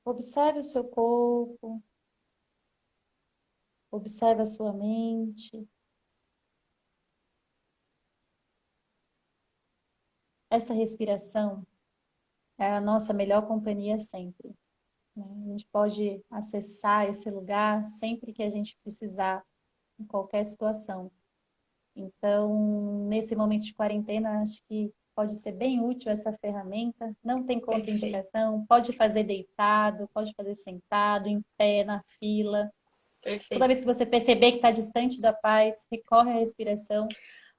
Observe o seu corpo. Observe a sua mente. Essa respiração é a nossa melhor companhia sempre, né? A gente pode acessar esse lugar sempre que a gente precisar, em qualquer situação. Então, nesse momento de quarentena, acho que pode ser bem útil essa ferramenta, não tem Perfeito. contraindicação, pode fazer deitado, pode fazer sentado, em pé, na fila. Perfeito. Toda vez que você perceber que está distante da paz, recorre à respiração.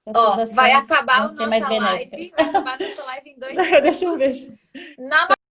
Ó, vai acabar vão ser mais benéficas. vai acabar a nossa live em 2 Deixa eu minutos. ver. Na